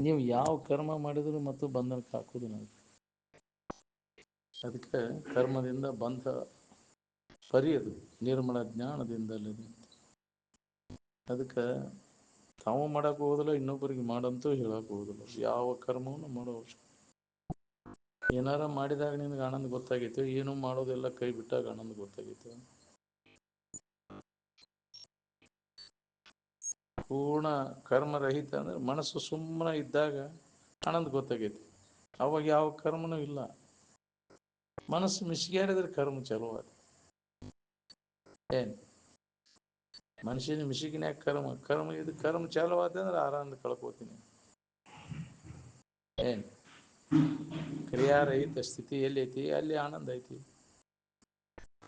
ನೀವು ಯಾವ ಕರ್ಮ ಮಾಡಿದರೂ ಮತ್ತು ಬಂಧನಕ್ಕೆ ಹಾಕೋದು ನಾವು. ಅದಕ್ಕೆ ಕರ್ಮದಿಂದ ಬಂಧ ಪರಿಯದು ನಿರ್ಮಲ ಜ್ಞಾನದಿಂದಲೇ. ಅದಕ್ಕೆ ತಾವು ಮಾಡಕ್ಕೆ ಹೋಗೋದಿಲ್ಲ, ಇನ್ನೊಬ್ಬರಿಗೆ ಮಾಡಂತೂ ಹೇಳಕ್ಕೆ ಹೋಗೋದಿಲ್ಲ. ಯಾವ ಕರ್ಮವನ್ನು ಮಾಡೋ ಏನಾರ ಮಾಡಿದಾಗ ನಿನಗೆ ಆನಂದ ಗೊತ್ತಾಗೈತೆ, ಏನೂ ಮಾಡೋದೆಲ್ಲ ಕೈ ಬಿಟ್ಟಾಗ ಆನಂದ ಗೊತ್ತಾಗೈತೆ. ಪೂರ್ಣ ಕರ್ಮರಹಿತ ಅಂದ್ರೆ ಮನಸ್ಸು ಸುಮ್ಮನೆ ಇದ್ದಾಗ ಆನಂದ ಗೊತ್ತಾಗೈತಿ. ಅವಾಗ ಯಾವ ಕರ್ಮನೂ ಇಲ್ಲ. ಮನಸ್ಸು ಮಿಸಿಗಾಡಿದ್ರೆ ಕರ್ಮ ಚಲೋ ಆದ. ಏನು ಮನುಷ್ಯನ ಮಿಸಿಗಿನ್ಯಾಗ ಕರ್ಮ ಇದು ಕರ್ಮ ಚಾಲು ಆದ ಅಂದ್ರೆ ಆರಾಮ ಕಳ್ಕೋತೀನಿ. ಏನು ಕ್ರಿಯಾರಹಿತ ಸ್ಥಿತಿ ಎಲ್ಲಿ ಐತಿ ಅಲ್ಲಿ ಆನಂದ ಐತಿ.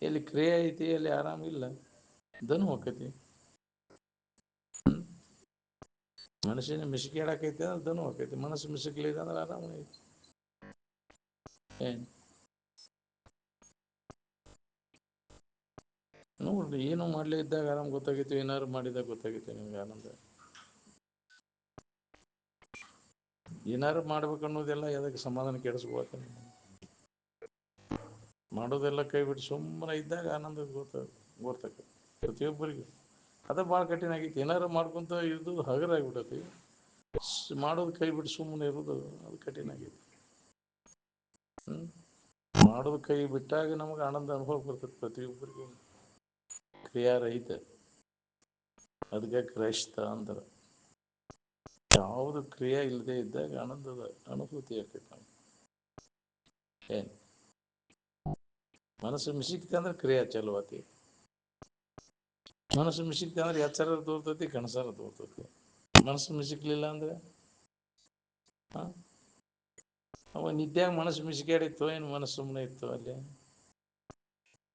ಎಲ್ಲಿ ಕ್ರಿಯೆ ಐತಿ ಅಲ್ಲಿ ಆರಾಮಿಲ್ಲ, ಧನು ಹೋಕತಿ. ಮನುಷ್ಯನ ಮಿಸಿಕೆ ಆಡಕೈತಿ ಅಂದ್ರೆ ಧನು ಹೋಕೈತಿ, ಮನಸ್ಸು ಮಿಸಿಕ್ಲಿದೆ ಅಂದ್ರೆ ಆರಾಮ ಐತಿ. ಏನು ನೋಡ್ರಿ, ಏನೂ ಮಾಡ್ಲೇ ಇದ್ದಾಗ ಆರಾಮ್ ಗೊತ್ತಾಗೈತಿ, ಏನಾದ್ರು ಮಾಡಿದಾಗ ಗೊತ್ತಾಗೈತಿ ನಿಮ್ಗೆ ಆನಂದ. ಏನಾರು ಮಾಡ್ಬೇಕು ಅನ್ನೋದೆಲ್ಲ ಎದಕ್ಕೆ ಸಮಾಧಾನ ಕೆಡಿಸ್ಕೋತ. ಮಾಡೋದೆಲ್ಲ ಕೈ ಬಿಟ್ಟು ಸುಮ್ಮನೆ ಇದ್ದಾಗ ಆನಂದ ಗೊತ್ತಾಗ್ತದೆ ಪ್ರತಿಯೊಬ್ಬರಿಗೂ. ಅದ ಭಾಳ ಕಠಿಣ ಆಗೈತಿ. ಏನಾರು ಮಾಡ್ಕೊಂತ ಇರೋದು ಹಗರ ಆಗಿಬಿಟ್ಟತಿ. ಮಾಡೋದು ಕೈ ಬಿಟ್ಟು ಸುಮ್ಮನೆ ಇರೋದು ಅದು ಕಠಿಣ ಆಗೈತಿ. ಮಾಡೋದು ಕೈ ಬಿಟ್ಟಾಗ ನಮಗೆ ಆನಂದ ಅನುಭವ ಬರ್ತದೆ ಪ್ರತಿಯೊಬ್ಬರಿಗೂ. ಕ್ರಿಯಾರಹಿತ ಅದಕ್ಕೆ ಕ್ರೈಸ್ತ ಅಂತಾರೆ. ಯಾವುದು ಕ್ರಿಯೆ ಇಲ್ಲದೆ ಇದ್ದಾಗ ಆನಂದದ ಅನುಭೂತಿ ಆಗ್ತೈತೆ ನಮ್ಗೆ. ಏನು ಮನಸ್ಸು ಮಿಸಿಕ್ತಂದ್ರೆ ಕ್ರಿಯೆ ಚಲೋ ಆತಿ. ಮನಸ್ಸು ಮಿಸಿಕ್ತ ಅಂದ್ರೆ ಎಚ್ಚರ ತೋರ್ತೈತಿ, ಕನಸಾರ ತೋರ್ತೈತಿ. ಮನಸ್ಸು ಮಿಸಿಕ್ಲಿಲ್ಲ ಅಂದ್ರೆ ಅವ ನಿದ್ಯಾಗ ಮನಸ್ಸು ಮಿಸಿಕಾಡಿತ್ತು, ಏನು ಮನಸ್ಸು ಸುಮ್ಮನೆ ಇತ್ತು, ಅಲ್ಲಿ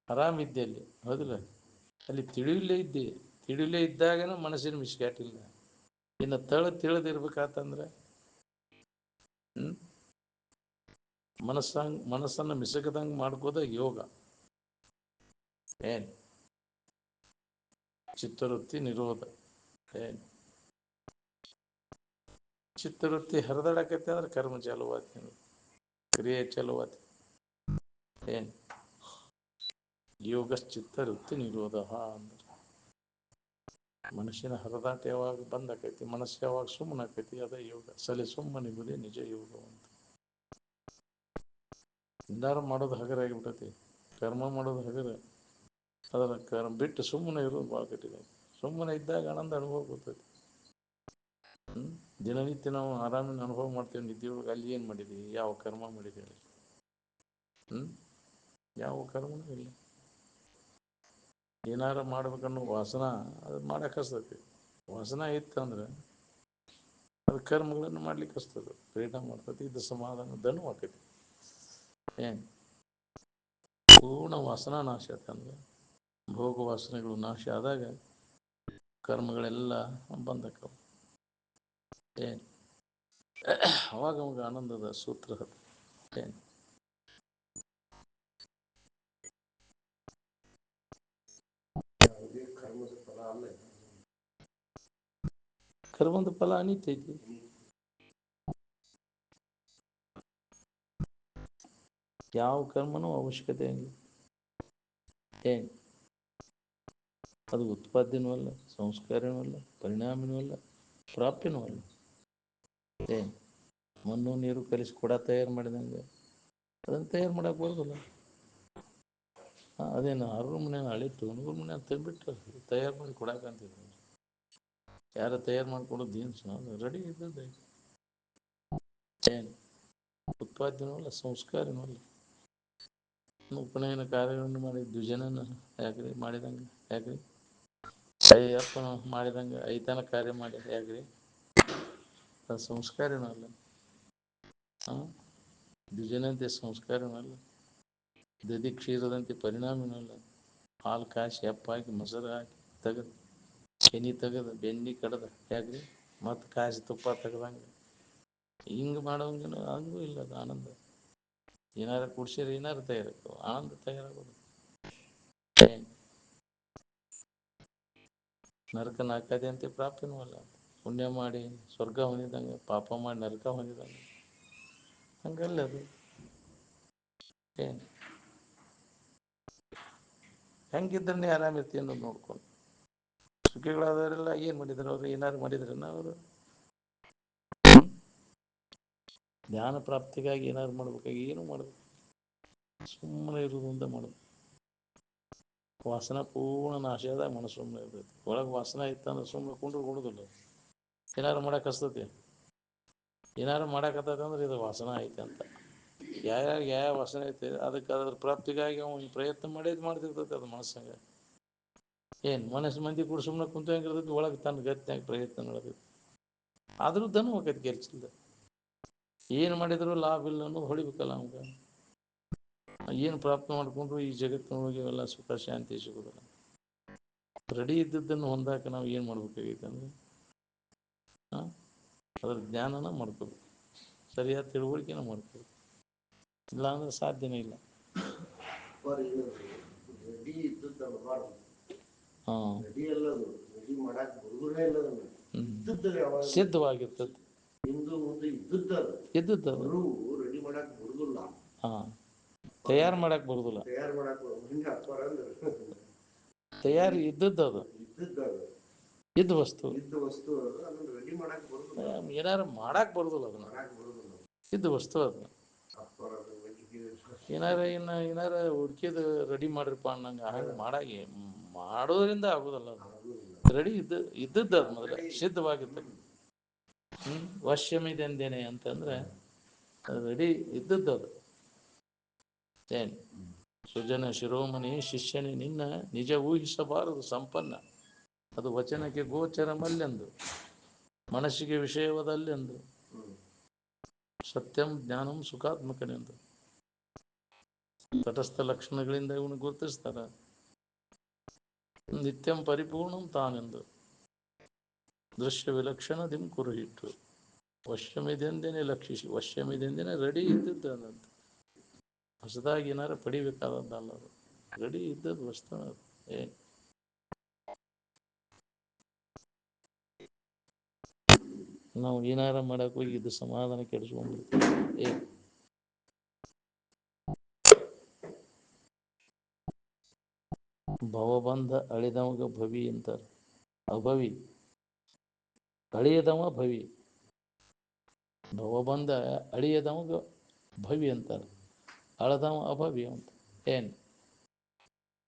ಆರಾಮಿದ್ದೆ. ಅಲ್ಲಿ ಹೌದಿಲ್ಲ, ಅಲ್ಲಿ ತಿಳಿಯಲೇ ಇದ್ದೆ. ತಿಳಿಯಲೇ ಇದ್ದಾಗನ ಮನಸ್ಸಿನ ಮಿಸಿಕಾಟಿಲ್ಲ. ಇನ್ನು ತಿಳಿದಿರ್ಬೇಕಾತಂದ್ರೆ ಮನಸ್ಸನ್ನು ಮಿಸಕದಂಗೆ ಮಾಡ್ಕೋದ ಯೋಗ. ಏನು ಚಿತ್ತವೃತ್ತಿ ನಿರೋಧ. ಏನು ಚಿತ್ತವೃತ್ತಿ ಹರಿದಾಡಕೈತೆ ಅಂದ್ರೆ ಕರ್ಮ ಚಾಲುವಾತಿ, ಕ್ರಿಯೆ ಚಾಲುವಾತಿ. ಏನು ಯೋಗಶ್ಚಿತ್ತವೃತ್ತಿ ನಿರೋಧ ಅಂದ್ರೆ ಮನುಷ್ಯನ ಹರಿದಾಟ ಯಾವಾಗ ಬಂದಾಕೈತಿ, ಮನಸ್ಸು ಯಾವಾಗ ಸುಮ್ಮನಾಕೈತಿ, ಅದೇ ಯೋಗ. ಸಲಿ ಸುಮ್ಮನಿರುವುದೇ ನಿಜ ಯೋಗ ಅಂತ. ಎಲ್ಲಾರು ಮಾಡೋದು ಹಗರ ಆಗಿಬಿಟ್ಟತಿ. ಕರ್ಮ ಮಾಡೋದು ಹಗರ, ಅದರ ಕರ್ಮ ಬಿಟ್ಟು ಸುಮ್ಮನೆ ಇರೋದು ಭಾಳ ಕಠಿಣ. ಸುಮ್ಮನೆ ಇದ್ದಾಗ ಆನಂದ ಅನುಭವ ಬರ್ತೈತಿ. ದಿನನಿತ್ಯ ನಾವು ಆರಾಮಿನ ಅನುಭವ ಮಾಡ್ತೇವೆ ನಿದ್ದೆಯೊಳಗೆ. ಅಲ್ಲಿ ಏನು ಮಾಡಿದ್ದೀವಿ, ಯಾವ ಕರ್ಮ ಮಾಡಿದ್ದೀವಿ? ಯಾವ ಕರ್ಮನೂ ಇಲ್ಲ. ಏನಾರ ಮಾಡ್ಬೇಕನ್ನೋ ವಾಸನ ಅದು ಮಾಡಕ್ಕೆ ಹಸ್ತೈತಿ. ವಾಸನ ಇತ್ತಂದ್ರೆ ಅದು ಕರ್ಮಗಳನ್ನು ಮಾಡ್ಲಿಕ್ಕೆ ಹಸ್ತದೆ, ಫ್ರೀಡಮ್ ಮಾಡ್ತೈತಿ. ಇದು ಸಮಾಧಾನ ಧನು ಆಕೈತಿ. ಏನು ಪೂರ್ಣ ವಾಸನಾ ನಾಶ ಆಯ್ತಂದ್ರೆ, ಭೋಗ ವಾಸನೆಗಳು ನಾಶ ಆದಾಗ ಕರ್ಮಗಳೆಲ್ಲ ಬಂದಕ್ಕವು. ಏನು ಅವಾಗ ಅವಾಗ ಆನಂದದ ಸೂತ್ರ ಅದು. ಏನು ಕರ್ಮದ ಫಲ ಅನಿತ್ಯ ಐತಿ. ಯಾವ ಕರ್ಮನೂ ಅವಶ್ಯಕತೆ ಇಲ್ಲ. ಏನು ಅದು ಉತ್ಪಾದ್ಯನೂ ಅಲ್ಲ, ಸಂಸ್ಕಾರನೂ ಅಲ್ಲ, ಪರಿಣಾಮನೂ ಅಲ್ಲ, ಪ್ರಾಪ್ಯನೂ ಅಲ್ಲ. ಏನು ಮಣ್ಣು ನೀರು ಕಲಿಸಿ ಕೊಡ ತಯಾರು ಮಾಡಿದಂಗೆ ಅದನ್ನು ತಯಾರು ಮಾಡಕ್ಕೆ ಬರೋದಿಲ್ಲ. ಅದೇನು ಅರ್ರ ಮನೆಯನ್ನು ಅಳಿತು ನೂರು ಮನೆ ತಂದುಬಿಟ್ಟು ತಯಾರು ಮಾಡಿ ಕೊಡಕ್ಕಂತಿದ್ರು. ಯಾರು ತಯಾರು ಮಾಡಿಕೊಡೋದು ಏನು ರೆಡಿ ಇದ್ದದ್ದು. ಏನು ಉತ್ಪಾದ್ಯನೂ ಅಲ್ಲ, ಸಂಸ್ಕಾರನೂ ಅಲ್ಲ. ಉಪನಯನ ಕಾರ್ಯಗಳನ್ನು ಮಾಡಿ ದ್ವಿಜನನ ಯಾಕ್ರಿ ಮಾಡಿದಂಗೆ? ಯಾಕ್ರಿ ಅಯ್ಯಪ್ಪನ ಮಾಡಿದಂಗೆ ಐತನ ಕಾರ್ಯ ಮಾಡಿ ಯಾಕ್ರಿ? ಅದು ಸಂಸ್ಕಾರನೂ ಅಲ್ಲ. ದ್ವಿಜನಂತೆ ಸಂಸ್ಕಾರನೂ ಅಲ್ಲ, ದಧಿ ಕ್ಷೀರದಂತೆ ಪರಿಣಾಮನೂ ಅಲ್ಲ. ಹಾಲು ಕಾಯಿಸಿ ಹೆಪ್ಪಾಕಿ ಮೊಸರು ಹಾಕಿ ತೆಗೆದು ಕೆನೆ ತೆಗೆದು ಬೆಣ್ಣೆ ಕಡ್ದು ಯಾಕ್ರಿ ಮತ್ತು ಕಾಯಿಸಿ ತುಪ್ಪ ತೆಗ್ದಂಗೆ ಹಿಂಗೆ ಮಾಡೋಂಗಿನ ಹಂಗೂ ಇಲ್ಲ. ಅದು ಆನಂದ ಏನಾರು ಕುಡ್ಸಿದ್ರೆ ಏನಾರು ತಯಾರಾಗ್ತವೆ, ಆನಂದ ತಯಾರಾಗೋದು. ನರಕ ನಾಲ್ಕದೆ ಅಂತೆ ಪ್ರಾಪ್ಯನೂ ಅಲ್ಲ. ಪುಣ್ಯ ಮಾಡಿ ಸ್ವರ್ಗ ಹೊಂದಿದಂಗೆ, ಪಾಪ ಮಾಡಿ ನರಕ ಹೊಂದಿದಂಗೆ. ಹಂಗಲ್ಲ ಅದು. ಏನು ಹೆಂಗಿದ್ರೆ ನೀ ಆರಾಮಿರ್ತಿ ಅನ್ನೋದು ನೋಡ್ಕೊಂಡು. ಸುಖಿಗಳಾದವರೆಲ್ಲ ಏನು ಮಾಡಿದ್ರು ಅವರು? ಏನಾದ್ರು ಮಾಡಿದ್ರನ್ನ ಅವರು? ಜ್ಞಾನ ಪ್ರಾಪ್ತಿಗಾಗಿ ಏನಾದ್ರು ಮಾಡ್ಬೇಕಾಗಿ ಏನು ಮಾಡಬೇಕು? ಸುಮ್ಮನೆ ಇರೋದು ಅಂತ ಮಾಡೋದು. ವಾಸನ ಪೂರ್ಣ ನಾಶ ಆದಾಗ ಮನಸ್ಸು ಸುಮ್ಮನೆ ಇರ್ತೈತಿ. ಒಳಗೆ ವಾಸನ ಇತ್ತಂದ್ರೆ ಸುಮ್ಮನೆ ಕುಂಡ್ರು ಕೊಡೋದಿಲ್ಲ. ಏನಾರು ಮಾಡಕ್ಕೆ ಹಸ್ತತಿ, ಏನಾರು ಮಾಡಕತ್ತಂದ್ರೆ ಇದು ವಾಸನ ಐತೆ ಅಂತ. ಯಾರ್ಯಾರು ಯಾವ ವಾಸನೆ ಐತೆ ಅದಕ್ಕೆ ಅದ್ರ ಪ್ರಾಪ್ತಿಗಾಗಿ ಅವ್ನು ಪ್ರಯತ್ನ ಮಾಡ್ತಿರ್ತೈತೆ ಅದು ಮನಸ್ಸಂಗೆ. ಏನು ಮನಸ್ಸು ಮಂದಿ ಕೂಡ ಸುಮ್ಮನೆ ಕುಂತಂಗಿರ್ತೈತಿ, ಒಳಗೆ ತನ್ನ ಗತಿಯಾಗಿ ಪ್ರಯತ್ನ ನಡೆದೈತಿ. ಆದರೂ ದನ ಹೋಗೈತಿ ಗೆಲ್ಸಿಲ್ಲ. ಏನು ಮಾಡಿದ್ರು ಲಾಭ ಇಲ್ಲ ಅನ್ನೋದು ಹೊಡಿಬೇಕಲ್ಲ ನಮ್ಗೆ. ಏನು ಪ್ರಾಪ್ತ ಮಾಡಿಕೊಂಡ್ರು ಈ ಜಗತ್ತಿನೊಳಗೆ ಎಲ್ಲ ಸುಖ ಶಾಂತಿ ಸಿಗೋದಿಲ್ಲ. ರೆಡಿ ಇದ್ದದ್ದನ್ನು ಹೊಂದಾಕ ನಾವು ಏನು ಮಾಡ್ಬೇಕಾಗೈತೆ ಅಂದರೆ ಅದ್ರ ಜ್ಞಾನನ ಮಾಡ್ಕೋಬೇಕು, ಸರಿಯಾದ ತಿಳುವಳಿಕೆನ ಮಾಡ್ಕೋಬೇಕು. ಇಲ್ಲ ಅಂದ್ರೆ ಸಾಧ್ಯನೇ ಇಲ್ಲ. ಸಿದ್ಧವಾಗಿರ್ತದೆ ಇದ್ದದ್ದು. ಹಾಂ, ತಯಾರು ಮಾಡಕ್ಕೆ ಬರೋದಿಲ್ಲ. ತಯಾರು ಇದ್ದದ್ದು ಅದು, ಇದ್ದ ವಸ್ತು. ಏನಾರು ಮಾಡಕ್ಕೆ ಬರೋದಿಲ್ಲ ಅದನ್ನ, ಇದ್ದ ವಸ್ತು ಅದು. ಏನಾರ ಹುಡ್ಕಿದ ರೆಡಿ ಮಾಡಿರಪ್ಪ ಅನ್ನಂಗೆ ಹಂಗೆ ಮಾಡೋದ್ರಿಂದ ಆಗೋದಲ್ಲ ಅದು. ರೆಡಿ ಇದ್ದದ್ದು ಅದು ಮೊದಲೇ ಸಿದ್ಧವಾಗಿರ್ತದೆ. ವಶ್ಯಮಿದೆಂದೇನೆ ಅಂತಂದ್ರೆ ರೆಡಿ ಇದ್ದದ್ದು ಅದು. ಏನು ಸುಜನ ಶಿರೋಮಣಿ ಶಿಷ್ಯನೇ ನಿನ್ನ ನಿಜ ಊಹಿಸಬಾರದು ಸಂಪನ್ನ. ಅದು ವಚನಕ್ಕೆ ಗೋಚರ ಮಲ್ಲೆಂದು, ಮನಸ್ಸಿಗೆ ವಿಷಯವದಲ್ಲೆಂದು, ಸತ್ಯಂ ಜ್ಞಾನಂ ಸುಖಾತ್ಮಕನೆಂದು. ತಟಸ್ಥ ಲಕ್ಷಣಗಳಿಂದ ಇವನು ಗುರುತಿಸ್ತಾರ. ನಿತ್ಯಂ ಪರಿಪೂರ್ಣಂ ತಾನೆಂದು, ದೃಶ್ಯ ವಿಲಕ್ಷಣ ದಿಂ ಕುರುಹಿಟ್ಟು. ವಶ್ಯಮಿದೆಂದೇನೆ ಲಕ್ಷಿಸಿ, ವಶ್ಯಮಿದೆಂದೇನೆ ರೆಡಿ ಇದ್ದದ್ದು ಅದಂತ. ಹೊಸದಾಗಿ ಏನಾರು ಪಡಿಬೇಕಾದದ್ದಲ್ಲ ಅದು, ರೆಡಿ ಇದ್ದದ್ದು ವಸ್ತು ಅದು. ಏನು ನಾವು ಏನಾರ ಮಾಡಕ್ಕೆ ಹೋಗಿ ಇದು ಸಮಾಧಾನ ಕೆಡಿಸ್ಕೊಂಡ್ಬಿಡ್ತೀವಿ. ಏನು ಭವಬಂಧ ಅಳಿದವಾಗ ಭವಿ ಅಂತಾರೆ. ಅಭವಿ ಅಳಿಯದವ ಭವಿ, ಭವಬಂಧ ಅಳಿಯದವಾಗ ಭವಿ ಅಂತಾರೆ, ಅಳದವ ಅಭವಿ ಅಂತ. ಏನು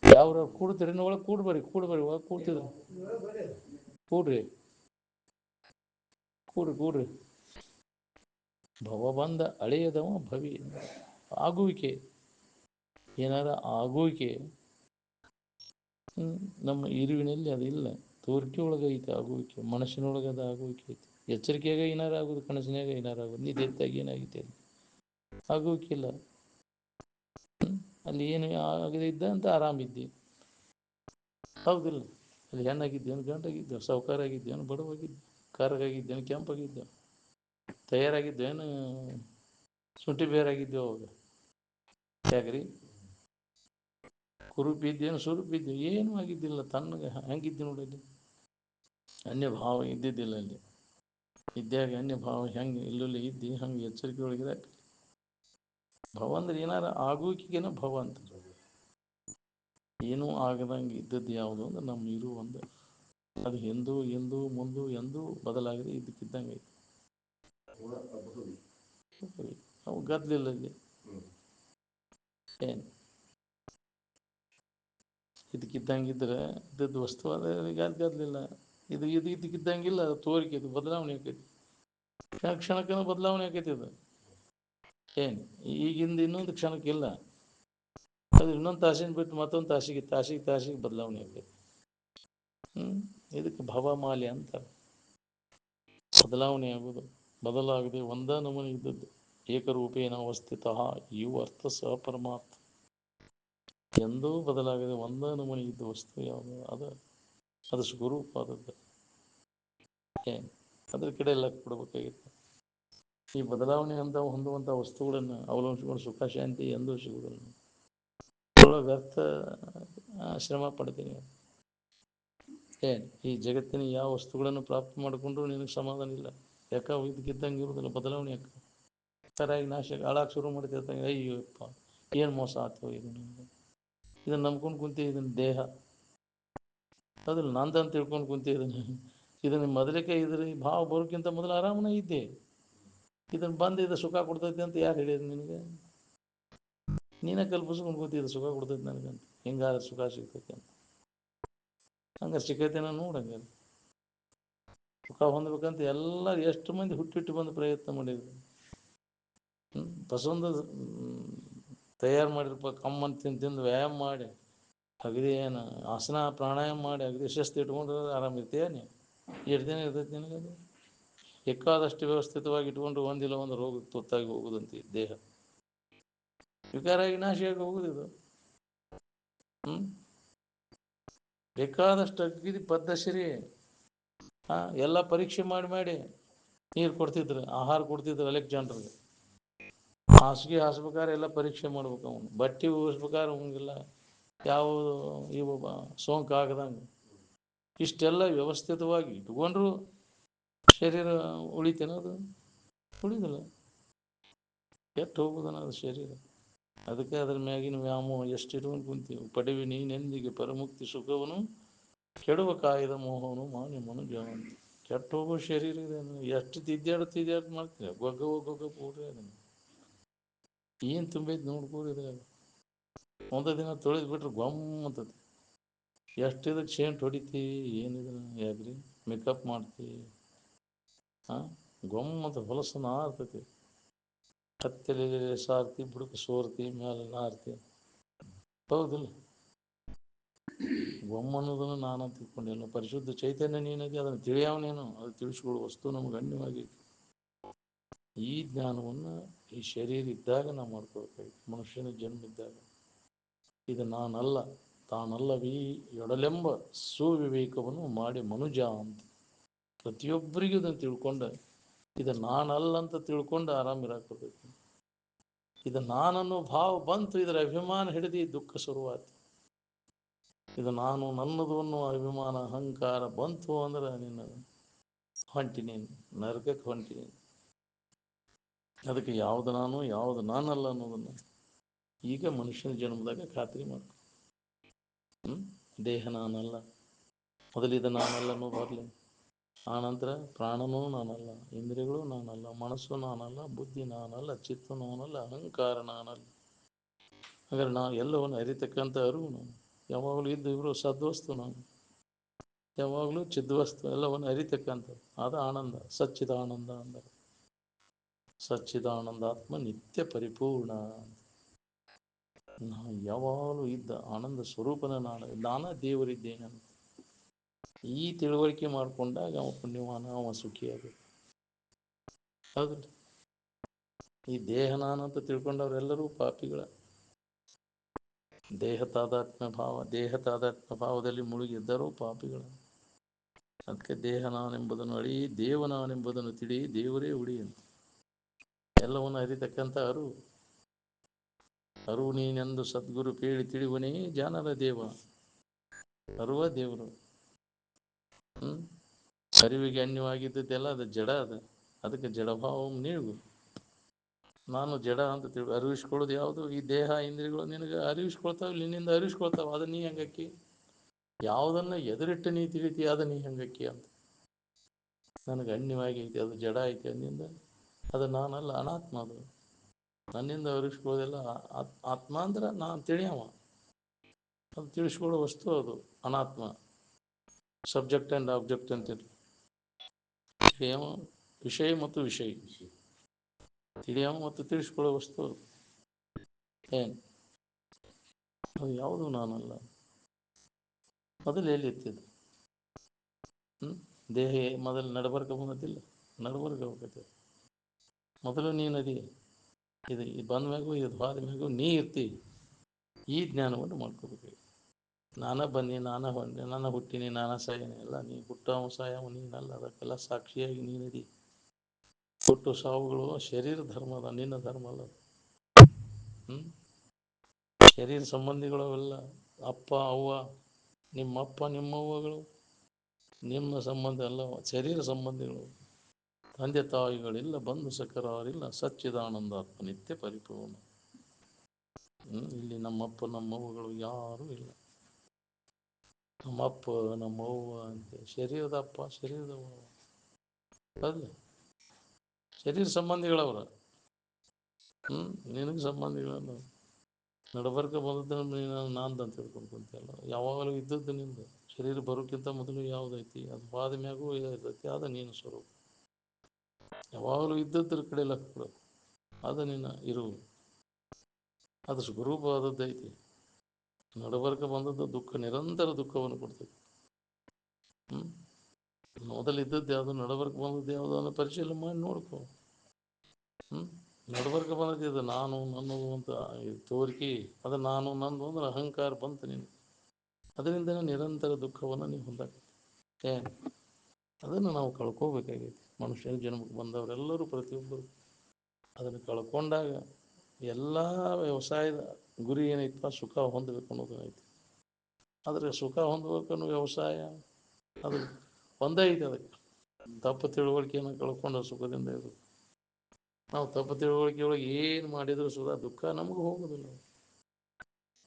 ಯಾವ್ರ ಕೂಡ್ತೀರಿ ಒಳಗೆ ಕೂಡ್ಬರಿ ಒಳಗೆ ಕೂಡ್ತಿದ್ರು ಕೂಡ್ರಿ ಕೂಡ್ರಿ. ಭವಬಂಧ ಅಳಿಯದವ ಭವಿ, ಆಗುವಿಕೆ, ಏನಾರ ಆಗುವಿಕೆ ನಮ್ಮ ಇರುವಿನಲ್ಲಿ ಅದಿಲ್ಲ. ತೋರಿಕೆ ಒಳಗೆ ಐತೆ ಆಗುವಿಕೆ, ಮನಸ್ಸಿನೊಳಗೆ ಅದು ಆಗುವಿಕೆ ಐತಿ. ಎಚ್ಚರಿಕೆಯಾಗ ಏನಾರು ಆಗೋದು, ಕನಸಿನಾಗ ಏನಾರು ಆಗೋದು, ನಿದ್ದೆತ್ತಾಗ ಏನಾಗೈತೆ ಅಲ್ಲಿ ಆಗುವಿಕೆ ಇಲ್ಲ. ಅಲ್ಲಿ ಏನು ಆಗದೆ ಇದ್ದ ಅಂತ ಆರಾಮಿದ್ದಿ, ಹೌದಿಲ್ಲ? ಅಲ್ಲಿ ಹೆಣ್ಣಾಗಿದ್ದೇನು ಗಂಡಾಗಿದ್ದೇವೆ, ಸಾವುಕಾರ ಆಗಿದ್ದೇನು ಬಡವಾಗಿದ್ದೆ, ಕರ್ಗಾಗಿದ್ದೇನು ಕೆಂಪಾಗಿದ್ದೇವೆ, ತಯಾರಾಗಿದ್ದೇನು ಶುಂಠಿ ಬೇರಾಗಿದ್ದೇವೆ ಅವಾಗ? ಯಾಕ್ರಿ ಕುರುಪಿ ಇದ್ದೇನು ಸುರುಪಿ ಇದ್ದೇವೆ? ಏನೂ ಆಗಿದ್ದಿಲ್ಲ, ತಣ್ಣಗೆ ಹೆಂಗಿದ್ದೆ ನೋಡಲ್ಲಿ. ಅನ್ಯ ಭಾವ ಇದ್ದಿದ್ದಿಲ್ಲ ಅಲ್ಲಿ. ಇದ್ದಾಗ ಅನ್ಯ ಭಾವ ಹೆಂಗೆ ಇಲ್ಲಲ್ಲಿ ಇದ್ದಿ ಹಂಗೆ ಎಚ್ಚರಿಕೆ ಒಳಗಿದೆ. ಭವ ಅಂದ್ರೆ ಏನಾರ ಆಗುವಿಕೆಗೇನೋ ಭವ ಅಂತ. ಏನೂ ಆಗದಂಗೆ ಇದ್ದದ್ದು ಯಾವುದು ಅಂದ್ರೆ ನಮ್ಮ ಇರು ಒಂದು. ಅದು ಎಂದೂ ಮುಂದೂ ಎಂದೂ ಬದಲಾಗಿದೆ, ಇದಕ್ಕಿದ್ದಂಗೆ ಐತಿ. ಅವು ಗದ್ಲಿಲ್ಲ ಅಲ್ಲಿ. ಏನು ಇದಕ್ಕಿದ್ದಂಗಿದ್ರೆ ಇದ್ದದ್ದು ವಸ್ತು ಅದೇ ಗದ್ಲಿಲ್ಲ. ಇದು ಇದಕ್ಕಿದ್ದಂಗಿಲ್ಲ, ಅದು ತೋರಿಕೆ, ಇದು ಬದಲಾವಣೆ ಆಕೈತಿ. ಕ್ಷಣಕ್ಕೂ ಬದಲಾವಣೆ ಆಕೈತಿ ಅದು. ಏನು ಈಗಿಂದ ಇನ್ನೊಂದು ಕ್ಷಣಕ್ಕಿಲ್ಲ, ಅದು ಇನ್ನೊಂದು ತಾಸಿನ ಬಿಟ್ಟು ಮತ್ತೊಂದು ತಾಸಿಗೆ ಬದಲಾವಣೆ ಆಕೈತಿ. ಇದಕ್ಕೆ ಭವಮಾಲೆ ಅಂತಾರೆ. ಬದಲಾವಣೆ ಆಗೋದು, ಬದಲಾಗದೆ ಒಂದೇ ನಮೂನೆ ಇದ್ದದ್ದು. ಏಕರೂಪೇಣ ಅವಸ್ಥಿತ ಇವು ಅರ್ಥ ಸಹ ಪರಮಾರ್ಥ. ಎಂದೂ ಬದಲಾಗದೆ ಒಂದೇ ನಮೂನೆ ಇದ್ದ ವಸ್ತು ಯಾವುದು? ಅದು ಸ್ವರೂಪ ಆದದ್ದು. ಏನು ಅದ್ರ ಕಡೆ ಎಲ್ಲ ಕೊಡಬೇಕಾಗಿತ್ತು. ಈ ಬದಲಾವಣೆ ಅಂತ ಹೊಂದುವಂಥ ವಸ್ತುಗಳನ್ನು ಅವಲಂಬಿಸಿಕೊಂಡು ಸುಖ ಶಾಂತಿ ಎಂದೂ ಸಿಗುವುದಿಲ್ಲ. ವ್ಯರ್ಥ ಶ್ರಮ ಪಡ್ತೀನಿ. ಈ ಜಗತ್ತಿನ ಯಾವ ವಸ್ತುಗಳನ್ನು ಪ್ರಾಪ್ತಿ ಮಾಡಿಕೊಂಡ್ರು ನಿನಗೆ ಸಮಾಧಾನ ಇಲ್ಲ. ಯಾಕ ಇದಕ್ಕಿದ್ದಂಗೆ ಇರುವುದಿಲ್ಲ, ಬದಲಾವಣೆ ಯಾಕೆ ಸರಿಯಾಗಿ ನಾಶ ಹಾಳಾಗಿ ಶುರು ಮಾಡ್ತಿರ್ತಾನೆ. ಅಯ್ಯೋಪ್ಪ ಏನು ಮೋಸ ಆಗ್ತವೆ ಇದು ನಿಮಗೆ, ಇದನ್ನು ನಂಬ್ಕೊಂಡು ಕುಂತಿ, ಇದನ್ನ ದೇಹ ಅದಿಲ್ಲ ನಂದಂತ ತಿಳ್ಕೊಂಡು ಕುಂತಿದ್ದೀನಿ. ಇದನ್ನು ಮೊದಲಿಗೆ ಇದ್ರ ಭಾವ ಬರೋಕ್ಕಿಂತ ಮೊದಲು ಆರಾಮನ ಇದ್ದೆ. ಇದನ್ನು ಬಂದು ಇದು ಸುಖ ಕೊಡ್ತೈತಿ ಅಂತ ಯಾರು ಹೇಳಿದ್ರು ನಿನಗೆ? ನೀನೇ ಕಲ್ಪಿಸ್ಕೊಂಡು ಕೂತಿದ್ದು ಸುಖ ಕೊಡ್ತೈತಿ ನನಗಂತ, ಹಿಂಗಾದ್ರೆ ಸುಖ ಸಿಗ್ತೈತಿ ಅಂತ. ಹಂಗಾರೆ ಸಿಕ್ಕೈತೇನೋ ನೋಡಂಗ. ಸುಖ ಹೊಂದ್ಬೇಕಂತ ಎಲ್ಲರೂ ಎಷ್ಟು ಮಂದಿ ಹುಟ್ಟಿಟ್ಟು ಬಂದು ಪ್ರಯತ್ನ ಮಾಡಿದ್ರು. ಬಸವಂದ ತಯಾರು ಮಾಡಿರ್ಪ ಕಮ್ಮನ್ ತಿಂದು ವ್ಯಾಯಾಮ ಮಾಡಿ ಅಗದಿ ಏನು ಆಸನ ಪ್ರಾಣಾಯಾಮ ಮಾಡಿ ಅಗದಿ ಶಿಸ್ತು ಇಟ್ಕೊಂಡ್ರೆ ಆರಾಮಿರ್ತೀಯ ನೀ. ಎಷ್ಟು ದಿನ ಇರ್ತೈತಿ ನಿನಗೆ ಅದು? ಬೇಕಾದಷ್ಟು ವ್ಯವಸ್ಥಿತವಾಗಿ ಇಟ್ಕೊಂಡ್ರೆ ಒಂದಿಲ್ಲ ಒಂದು ರೋಗಕ್ಕೆ ತುತ್ತಾಗಿ ಹೋಗುದಂತೆ ದೇಹ. ವಿಕಾರಾಗಿ ನಾಶಿಯಾಗಿ ಹೋಗುದಿದು. ಬೇಕಾದಷ್ಟು ಅಗ್ದಿ ಪದ್ಧಸರಿ ಎಲ್ಲ ಪರೀಕ್ಷೆ ಮಾಡಿ ಮಾಡಿ ನೀರು ಕೊಡ್ತಿದ್ರು, ಆಹಾರ ಕೊಡ್ತಿದ್ರು ಅಲೆಕ್ಸಾಂಡರ್ಗೆ. ಹಾಸಿಗೆ ಹಾಸ್ಬೇಕಾದ್ರೆ ಎಲ್ಲ ಪರೀಕ್ಷೆ ಮಾಡ್ಬೇಕು. ಅವನು ಬಟ್ಟೆ ಉಗಿಸ್ಬೇಕಾದ್ರೆ ಅವಂಗೆಲ್ಲ ಯಾವುದು ಇವು ಸೋಂಕು ಆಗದಂಗೆ ಇಷ್ಟೆಲ್ಲ ವ್ಯವಸ್ಥಿತವಾಗಿ ಇಟ್ಕೊಂಡ್ರು ಶರೀರ ಉಳಿತೇನದು? ಉಳಿದಿಲ್ಲ, ಕೆಟ್ಟು ಹೋಗುದನ ಅದು ಶರೀರ. ಅದಕ್ಕೆ ಅದ್ರ ಮ್ಯಾಗಿನ ವ್ಯಾಮೋಹ ಎಷ್ಟು ಇಟ್ಕೊಂಡು ಕುಂತೀವಿ. ಪಡೆವಿ ನೀನೆಂದಿಗೆ ಪರಮುಕ್ತಿ ಸುಖವನು ಕೆಡುವ ಕಾಯದ ಮೋಹನು ಮಾನ್ಯ ಮನುಜವಂತ. ಕೆಟ್ಟು ಹೋಗೋ ಶರೀರ ಇದೆ, ಎಷ್ಟು ತಿದ್ದಾಡು ಮಾಡ್ತೀವಿ. ಗೊಗ್ಗ ಪೂಡ್ರಿ ಅದನ್ನು ಏನು ತುಂಬೈತಿ ನೋಡ್ಕೋರಿದ್ರೆ. ಒಂದ ದಿನ ತೊಳೆದು ಬಿಟ್ರೆ ಗೊಮ್ಮಂತತಿ. ಎಷ್ಟು ಇದಕ್ಕೆ ಶೇಂಟ್ ಹೊಡಿತೀವಿ, ಏನಿದೆ ಯಾಕ್ರಿ ಮೇಕಪ್ ಮಾಡ್ತೀವಿ. ಗೊಮ್ಮಂತ ಹೊಲಸು ನಾರ್ತತಿ. ಕತ್ತಲೆ ಸಾರ್ತಿ, ಬುಡಕ್ಕೆ ಸೋರ್ತಿ, ಮೇಲೆ ನಾರ್ತಿ. ಹೌದಿಲ್ಲ? ಗೊಮ್ಮನ್ನೋದನ್ನು ನಾನು ತಿಳ್ಕೊಂಡಿಲ್ಲ. ಪರಿಶುದ್ಧ ಚೈತನ್ಯ ನೀನಾಗಿ ಅದನ್ನು ತಿಳಿಯವನೇನು, ಅದು ತಿಳಿಸ್ಕೊಳ್ಳೋ ವಸ್ತು ನಮ್ಗೆ ಗಣ್ಯವಾಗಿ. ಈ ಜ್ಞಾನವನ್ನು ಈ ಶರೀರ ಇದ್ದಾಗ ನಾವು ಮಾಡ್ಕೋಬೇಕಾಗಿ, ಮನುಷ್ಯನ ಜನ್ಮ ಇದ್ದಾಗ. ಇದು ನಾನಲ್ಲ, ತಾನಲ್ಲವೀ ಎಡಲೆಂಬ ಸುವಿವೇಕವನ್ನು ಮಾಡಿ ಮನುಜ ಅಂತ ಪ್ರತಿಯೊಬ್ಬರಿಗೂ ಇದನ್ನು ತಿಳ್ಕೊಂಡು, ಇದು ನಾನಲ್ಲ ಅಂತ ತಿಳ್ಕೊಂಡು ಆರಾಮಿರಾಕಬೇಕು. ಇದು ನಾನನ್ನೋ ಭಾವ ಬಂತು, ಇದರ ಅಭಿಮಾನ ಹಿಡಿದು ದುಃಖ ಶುರುವಾಯ್ತು. ಇದು ನಾನು ನನ್ನದು ಅನ್ನೋ ಅಭಿಮಾನ ಅಹಂಕಾರ ಬಂತು ಅಂದ್ರೆ ನಿನ್ನ ಹೊಂಟಿನಿ, ನರಕಕ್ಕೆ ಹೊಂಟಿನಿ. ಅದಕ್ಕೆ ಯಾವುದು ನಾನು ಯಾವುದು ನಾನಲ್ಲ ಅನ್ನೋದನ್ನು ಈಗ ಮನುಷ್ಯನ ಜನ್ಮದಾಗ ಖಾತ್ರಿ ಮಾಡ್ಕೊ. ದೇಹ ನಾನಲ್ಲ, ಮೊದಲಿದ ನಾನಲ್ಲ ಅನ್ನೋದು ಬರಲಿ. ಆನಂತರ ಪ್ರಾಣನೂ ನಾನಲ್ಲ, ಇಂದ್ರಿಯಗಳು ನಾನಲ್ಲ, ಮನಸ್ಸು ನಾನಲ್ಲ, ಬುದ್ಧಿ ನಾನಲ್ಲ, ಚಿತ್ತ ನಾನಲ್ಲ, ಅಹಂಕಾರ ನಾನಲ್ಲ. ಹಾಗಾದ್ರೆ ನಾನು ಎಲ್ಲವನ್ನು ಅರಿತಕ್ಕಂಥ ಅರಿವು ನಾನು. ಯಾವಾಗಲೂ ಇದ್ದು ಇವರು ಸದ್ವಸ್ತು ನಾನು, ಯಾವಾಗಲೂ ಚಿದ್ವಸ್ತು, ಎಲ್ಲವನ್ನು ಅರಿತಕ್ಕಂಥ ಅದು ಆನಂದ. ಸಚ್ಚಿದಾನಂದ ಅಂದರೆ ಸಚ್ಚಿದಾನಂದಾತ್ಮ ನಿತ್ಯ ಪರಿಪೂರ್ಣ. ನಾನು ಯಾವಾಗಲೂ ಇದ್ದ ಆನಂದ ಸ್ವರೂಪನ ನಾನೇ ದೇವರಿದ್ದೇನೆ ಅಂತ ಈ ತಿಳುವಳಿಕೆ ಮಾಡಿಕೊಂಡಾಗ ಅವ ಪುಣ್ಯವಾನ, ಅವ ಸುಖಿಯಾಗಬೇಕು. ಹೌದಿಲ್ಲ? ಈ ದೇಹ ನಾನು ಅಂತ ತಿಳ್ಕೊಂಡವ್ರೆಲ್ಲರೂ ಪಾಪಿಗಳ. ದೇಹ ತಾದಾತ್ಮ್ಯ ಭಾವದಲ್ಲಿ ಮುಳುಗಿದ್ದರೂ ಪಾಪಿಗಳು. ಅದಕ್ಕೆ ದೇಹ ನಾನೆಂಬುದನ್ನು ಅಳಿ, ದೇವ ನಾನೆಂಬುದನ್ನು ತಿಳಿ, ದೇವರೇ ಉಳಿ ಅಂತ. ಎಲ್ಲವನ್ನು ಅರಿತಕ್ಕಂಥ ಅರು ನೀನೆಂದು ಸದ್ಗುರು ಕೇಳಿ ತಿಳಿವನೇ ಜಾನರ ದೇವ. ಅರುವ ದೇವರು. ಅರಿವಿಗೆ ಅನ್ಯವಾಗಿದ್ದದ್ದೆಲ್ಲ ಅದು ಜಡ. ಅದಕ್ಕೆ ಜಡಭಾವ ನೀಳು. ನಾನು ಜಡ ಅಂತ ಅರಿವಿಸ್ಕೊಳ್ಳೋದು ಯಾವುದು? ಈ ದೇಹ ಇಂದ್ರಿಯಗಳು ನಿನಗೆ ಅರಿವಿಸ್ಕೊಳ್ತಾವೆ, ನಿನ್ನಿಂದ ಅರಿವಿಸ್ಕೊಳ್ತಾವೆ. ಅದು ನೀ ಹೆಂಗಕ್ಕಿ? ಯಾವುದನ್ನು ಎದುರಿಟ್ಟು ನೀ ತಿಳಿತೀಯ ಅದು ನೀ ಹೆಂಗಕ್ಕಿ ಅಂತ. ನನಗೆ ಅನ್ಯವಾಗಿ ಐತಿ, ಅದು ಜಡ ಐತಿ ಅಂದಿಂದ ಅದು ನಾನಲ್ಲ, ಅನಾತ್ಮ. ಅದು ನನ್ನಿಂದ ಅರಿವಿಸ್ಕೊಳ್ಳೋದೆಲ್ಲ ಆತ್ಮ ಅಂದ್ರೆ ನಾನು ತಿಳಿಯವ. ಅದು ತಿಳಿಸ್ಕೊಳ್ಳೋ ವಸ್ತು ಅದು ಅನಾತ್ಮ. ಸಬ್ಜೆಕ್ಟ್ ಆ್ಯಂಡ್ ಆಬ್ಜೆಕ್ಟ್ ಅಂತಿದ್ರು. ತಿಳಿಯವ ವಿಷಯ ಮತ್ತು ವಿಷಯ, ತಿಳಿಯವ ಮತ್ತು ತಿಳಿಸ್ಕೊಳ್ಳೋ ವಸ್ತು ಅದು. ಏನು ಅದು ಯಾವುದು ನಾನಲ್ಲ. ಮೊದಲು ಎಲ್ಲಿರ್ತಿದ್ದು? ದೇಹ ಮೊದಲು ನಡಬರ್ಕ ಬಂದಿಲ್ಲ, ನಡಬರ್ಕ ಹೋಗ್ತದೆ. ಮೊದಲು ನೀನು ಅದಿ, ಇದು ಬಂದ ಮ್ಯಾಗೂ ಇದು ಹೋದ ಮ್ಯಾಗೂ ನೀ ಇರ್ತಿ. ಈ ಜ್ಞಾನವನ್ನು ಮಾಡ್ಕೋಬೇಕು. ನಾನೇ ಬನ್ನಿ, ನಾನೇ ಹೊಂದೆ, ನಾನು ಹುಟ್ಟಿನಿ, ನಾನೇ ಸಾಯೇನೆ. ಎಲ್ಲ ನೀ ಹುಟ್ಟವ ಸಾಯವ ನೀನಲ್ಲ. ಅದಕ್ಕೆಲ್ಲ ಸಾಕ್ಷಿಯಾಗಿ ನೀನದಿ. ಹುಟ್ಟು ಸಾವುಗಳು ಶರೀರ ಧರ್ಮ ಅದ, ನಿನ್ನ ಧರ್ಮ ಅಲ್ಲ. ಶರೀರ ಸಂಬಂಧಿಗಳು ಅವೆಲ್ಲ ಅಪ್ಪ ಅವ್ವ, ನಿಮ್ಮಪ್ಪ ನಿಮ್ಮವ್ವಗಳು ನಿಮ್ಮ ಸಂಬಂಧ ಎಲ್ಲ ಶರೀರ ಸಂಬಂಧಿಗಳು. ತಂದೆ ತಾಯಿಗಳಿಲ್ಲ, ಬಂಧು ಸಖರಾರಿಲ್ಲ, ಸಚ್ಚಿದಾನಂದಾತ್ಮ ನಿತ್ಯ ಪರಿಪೂರ್ಣ. ಇಲ್ಲಿ ನಮ್ಮಪ್ಪ ನಮ್ಮವ್ವಗಳು ಯಾರೂ ಇಲ್ಲ. ನಮ್ಮಪ್ಪ ನಮ್ಮವ್ವ ಅಂತ ಶರೀರದ ಅಪ್ಪ ಶರೀರದ ಅಲ್ಲ, ಶರೀರ ಸಂಬಂಧಿಗಳವ್ರ. ನಿನಗೆ ಸಂಬಂಧಿಗಳಲ್ಲ. ನಡಬರ್ಕ ಬಂದದ್ದು ನಾಂದ ಅಂತ ತಿಳ್ಕೊಂಡು ಕುಂತಲ್ಲ. ಯಾವಾಗಲೂ ಇದ್ದದ್ದು ನಿಂದ. ಶರೀರ ಬರೋಕ್ಕಿಂತ ಮೊದಲು ಯಾವುದೈತಿ ಅದು ಬಾದ ಮ್ಯಾಗೂ ಇರ್ತೈತಿ, ಅದು ನೀನು ಸ್ವರೂಪ. ಯಾವಾಗಲೂ ಇದ್ದದ್ರ ಕಡೆ ಲಕ್ಷ್ಯ, ಅದು ನಿನ್ನ ಇರು, ಅದು ಸ್ವರೂಪ ಆದದ್ದೈತಿ. ನಡಬರ್ಕ ಬಂದದ್ದು ದುಃಖ, ನಿರಂತರ ದುಃಖವನ್ನು ಕೊಡ್ತೈತಿ. ಮೊದಲಿದ್ದದ್ದು ಯಾವುದು, ನಡಬರ್ಕ ಬಂದದ್ದು ಯಾವುದು ಅನ್ನೋ ಪರಿಶೀಲನೆ ಮಾಡಿ ನೋಡ್ಕೊ. ನಡಬರ್ಕ ಬಂದದ್ದು ನಾನು ನನ್ನದು ಅಂತ ತೋರಿಕೆ, ಅದು ನಾನು ನಂದು ಅಂದ್ರೆ ಅಹಂಕಾರ ಬಂತು ನೀನು. ಅದರಿಂದನೇ ನಿರಂತರ ದುಃಖವನ್ನು ನೀವು ಹೊಂದಾಕತ್ತೆ. ಅದನ್ನು ನಾವು ಕಳ್ಕೋಬೇಕಾಗೈತಿ. ಮನುಷ್ಯನ ಜನ್ಮಕ್ಕೆ ಬಂದವರೆಲ್ಲರೂ ಪ್ರತಿಯೊಬ್ಬರು ಅದನ್ನು ಕಳ್ಕೊಂಡಾಗ ಎಲ್ಲ ವ್ಯವಸಾಯದ ಗುರಿ ಏನೈತಪ್ಪ, ಸುಖ ಹೊಂದಬೇಕು ಅನ್ನೋದು ಐತಿ. ಆದರೆ ಸುಖ ಹೊಂದಬೇಕನ್ನೋ ವ್ಯವಸಾಯ ಅದು ಒಂದೇ ಐತೆ. ಅದಕ್ಕೆ ತಪ್ಪು ತಿಳುವಳಿಕೆಯನ್ನು ಕಳ್ಕೊಂಡ ಸುಖದಿಂದ ಇರೋದು. ನಾವು ತಪ್ಪು ತಿಳುವಳಿಕೆ ಒಳಗೆ ಏನು ಮಾಡಿದರೂ ಸುಧಾ ದುಃಖ ನಮಗೂ ಹೋಗೋದಿಲ್ಲ.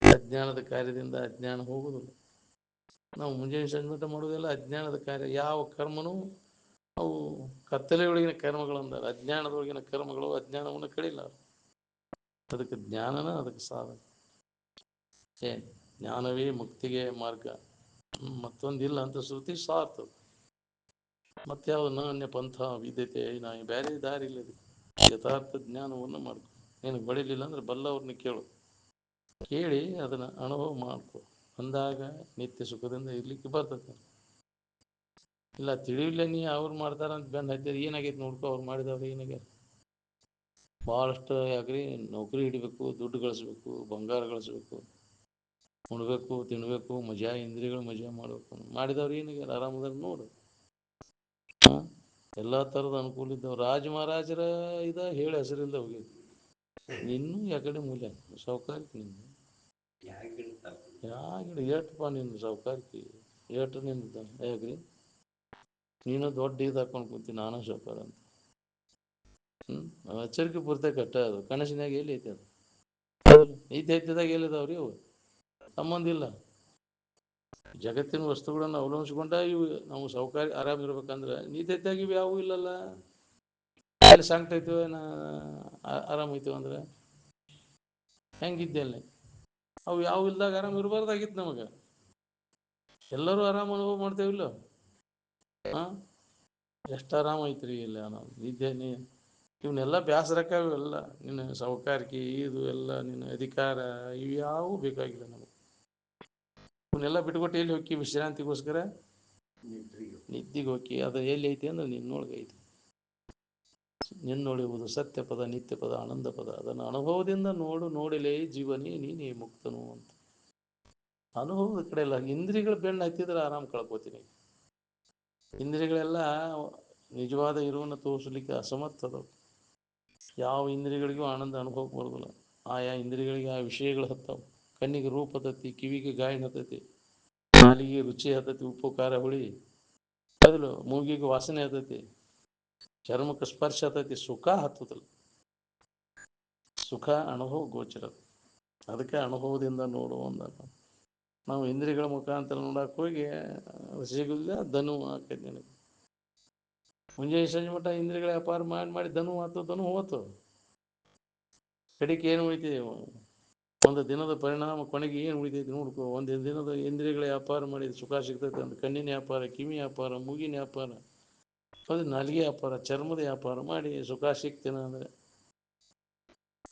ಅಜ್ಞಾನದ ಕಾರ್ಯದಿಂದ ಅಜ್ಞಾನ ಹೋಗುವುದಿಲ್ಲ. ನಾವು ಮುಂಜಾನೆ ಸಂಗಟ ಮಾಡೋದೆಲ್ಲ ಅಜ್ಞಾನದ ಕಾರ್ಯ. ಯಾವ ಕರ್ಮನೂ ಅವು ಕತ್ತಲೆಯೊಳಗಿನ ಕರ್ಮಗಳಂದಾರ. ಅಜ್ಞಾನದೊಳಗಿನ ಕರ್ಮಗಳು ಅಜ್ಞಾನವನ್ನು ಕಡಿಲ್ಲ. ಅದಕ್ಕೆ ಜ್ಞಾನನ ಅದಕ್ಕೆ ಸಾಧನ. ಜ್ಞಾನವೇ ಮುಕ್ತಿಗೆ ಮಾರ್ಗ. ಮತ್ತೊಂದಿಲ್ಲ ಅಂತ ಶ್ರುತಿ ಸಾರ್ತದೆ. ಮತ್ತೆ ಯಾವ ಅನ್ಯ ಪಂಥ ವಿದ್ಯತೆ ನಾ ಬೇರೆ ದಾರಿ ಇಲ್ಲ. ಯಥಾರ್ಥ ಜ್ಞಾನವನ್ನು ಮಾಡ್ಕೊ. ನಿನಗೆ ಬಡಿಲಿಲ್ಲ ಅಂದ್ರೆ ಬಲ್ಲವ್ರನ್ನ ಕೇಳು, ಕೇಳಿ ಅದನ್ನು ಅನುಭವ ಮಾಡ್ಕೊ. ಅಂದಾಗ ನಿತ್ಯ ಸುಖದಿಂದ ಇರ್ಲಿಕ್ಕೆ ಬರ್ತದೆ. ಇಲ್ಲ ತಿಳಿಲಿಲ್ಲ, ನೀ ಅವ್ರು ಮಾಡ್ತಾರ ಅಂತ ಬೆಂಡ್ ಹತ್ತಿರ ಏನಾಗೈತೆ ನೋಡ್ಕೊ. ಅವ್ರು ಮಾಡಿದವ್ರು ಏನಾಗ್ಯಾರ. ಭಾಳಷ್ಟು ಯಾಕ್ರಿ, ನೌಕರಿ ಹಿಡಿಬೇಕು, ದುಡ್ಡು ಗಳಿಸ್ಬೇಕು, ಬಂಗಾರ ಗಳಿಸ್ಬೇಕು, ಉಣ್ಬೇಕು ತಿನ್ಬೇಕು, ಮಜಾ ಇಂದ್ರಿಯಗಳು ಮಜಾ ಮಾಡ್ಬೇಕು. ಮಾಡಿದವ್ರು ಏನಾಗ್ಯಾರ, ಆರಾಮದಾರ ನೋಡು. ಎಲ್ಲ ಥರದ ಅನುಕೂಲ ಇದ್ದವು. ರಾಜ ಮಹಾರಾಜರ ಹೇಳಿ ಹೆಸರಿಂದ ಹೋಗಿದ್ದು. ಇನ್ನೂ ಯಾಕಡೆ ಮೂಲ್ಯ ಸೌಕಾರಿಕೆ. ನಿಂದು ಯಾಗಿಡ ಏಟಪ್ಪ ನಿಂದು ಸೌಕಾರಿಕೆ, ಏಟು ನಿಂದ ಹೇಗ್ರಿ. ನೀನು ದೊಡ್ಡ ಇದು ಹಾಕೊಂಡು ಕೂತೀನಿ, ನಾನು ಸೌಕಾರ ಅಂತ. ಎಚ್ಚರಿಕೆ ಪೂರ್ತಿ ಕಟ್ಟ. ಅದು ಕನಸಿನಾಗ ಎಲ್ಲಿ ಐತೆ, ಅದು ಐತೆ ಐತಿದಾಗ ಎಲ್ಲಿದಾವ್ರಿ ಅವು. ಸಂಬಂಧ ಇಲ್ಲ. ಜಗತ್ತಿನ ವಸ್ತುಗಳನ್ನು ಅವಲಂಬಿಸ್ಕೊಂಡ ಇವು ನಾವು ಸೌಕರ್ಯ ಆರಾಮಿರ್ಬೇಕಂದ್ರೆ ನೀತಿಯಾಗಿ ಇವು ಯಾವೂ ಇಲ್ಲಲ್ಲ. ಅಲ್ಲಿ ಸಂಕಟೈತಿವ ಆರಾಮೈತಿವ ಅಂದ್ರೆ ಹೆಂಗಿದ್ದೆ. ಅವು ಯಾವ ಇಲ್ದಾಗ ಆರಾಮ್ ಇರಬಾರ್ದಾಗಿತ್ತು ನಮಗೆ. ಎಲ್ಲರೂ ಆರಾಮ ಅನುಭವ ಮಾಡ್ತೇವಿಲ್ಲ. ಎಷ್ಟು ಆರಾಮ ಐತ್ರಿ ಇಲ್ಲ ನಾವು ನಿದ್ದೆ. ಇವನ್ನೆಲ್ಲ ಬೇಸರಕ್ಕ ಇವೆಲ್ಲ ನಿನ್ನ ಸೌಕಾರಿಕೆ, ಇದು ಎಲ್ಲ ನಿನ್ನ ಅಧಿಕಾರ, ಇವು ಯಾವೂ ಬೇಕಾಗಿಲ್ಲ ನಮಗೆ. ಇವನ್ನೆಲ್ಲ ಬಿಟ್ಕೊಟ್ಟು ಎಲ್ಲಿ ಹೋಗಿ ವಿಶ್ರಾಂತಿಗೋಸ್ಕರ ನಿದ್ದಿಗೆ ಹೋಗಿ. ಅದು ಎಲ್ಲಿ ಐತಿ ಅಂದ್ರೆ ನಿನ್ನೊಳಗೆ ಐತಿ. ನಿನ್ನೊಳೆಯುವುದು ಸತ್ಯ ಪದ, ನಿತ್ಯ ಪದ, ಆನಂದ ಪದ. ಅದನ್ನು ಅನುಭವದಿಂದ ನೋಡು. ನೋಡಿಲೇ ಜೀವನೇ ನೀನೇ ಮುಕ್ತನು ಅಂತ. ಅನುಭವದ ಕಡೆ ಎಲ್ಲ ಇಂದ್ರಿಯಗಳು ಬೆಣ್ಣು ಹತ್ತಿದ್ರೆ ಆರಾಮ್ ಕಳ್ಕೋತೀನಿ. ಇಂದ್ರಿಯಗಳೆಲ್ಲ ನಿಜವಾದ ಇರುವನ್ನು ತೋರಿಸಲಿಕ್ಕೆ ಅಸಮರ್ಥದವು. ಯಾವ ಇಂದ್ರಿಯಗಳಿಗೂ ಆನಂದ ಅನುಭವಕ್ಕೆ ಬರೋದಿಲ್ಲ. ಆಯಾ ಇಂದ್ರಿಯಗಳಿಗೆ ಆ ವಿಷಯಗಳು ಹತ್ತಾವು. ಕಣ್ಣಿಗೆ ರೂಪ ಹತ್ತೈತಿ, ಕಿವಿಗೆ ಗಾಯನ ಹತ್ತೈತಿ, ನಾಲಿಗೆ ರುಚಿ ಹತ್ತೈತಿ, ಉಪ್ಪು ಖಾರ ಹುಳಿ ಅದಲು, ಮೂಗಿಗೆ ವಾಸನೆ ಹತ್ತೈತಿ, ಚರ್ಮಕ್ಕೆ ಸ್ಪರ್ಶ ಹತ್ತೈತಿ. ಸುಖ ಹತ್ತದಿಲ್ಲ. ಸುಖ ಅನುಭವ ಗೋಚರ. ಅದಕ್ಕೆ ಅನುಭವದಿಂದ ನೋಡುವಂದ. ನಾವು ಇಂದ್ರಿಯಗಳ ಮುಖಾಂತರ ನೋಡಕ್ಕೆ ಹೋಗಿ ಸಿಗುದಿಲ್ಲ. ಧನು ಆಕೈತಿ ನನಗೆ. ಮುಂಜಾನೆ ಸಂಜೆ ಮಟ್ಟ ಇಂದ್ರಿಯಗಳ ವ್ಯಾಪಾರ ಮಾಡಿ ಧನು ಆತು, ಧನು ಹೋತು. ಕಡಿಕೆ ಏನು ಉಳಿತೈತಿ, ಒಂದು ದಿನದ ಪರಿಣಾಮ ಕೊನೆಗೆ ಏನು ಉಳಿತೈತಿ ನೋಡ್ಕೊ. ಒಂದು ದಿನದ ಇಂದ್ರಿಯಗಳ ವ್ಯಾಪಾರ ಮಾಡಿ ಸುಖ ಸಿಗ್ತೈತೆ ಅಂತ ಕಣ್ಣಿನ ವ್ಯಾಪಾರ, ಕಿವಿ ವ್ಯಾಪಾರ, ಮೂಗಿನ ವ್ಯಾಪಾರ, ಅದು ನಾಲಿಗೆ ವ್ಯಾಪಾರ, ಚರ್ಮದ ವ್ಯಾಪಾರ ಮಾಡಿ ಸುಖ ಸಿಗ್ತೇನೆ ಅಂದರೆ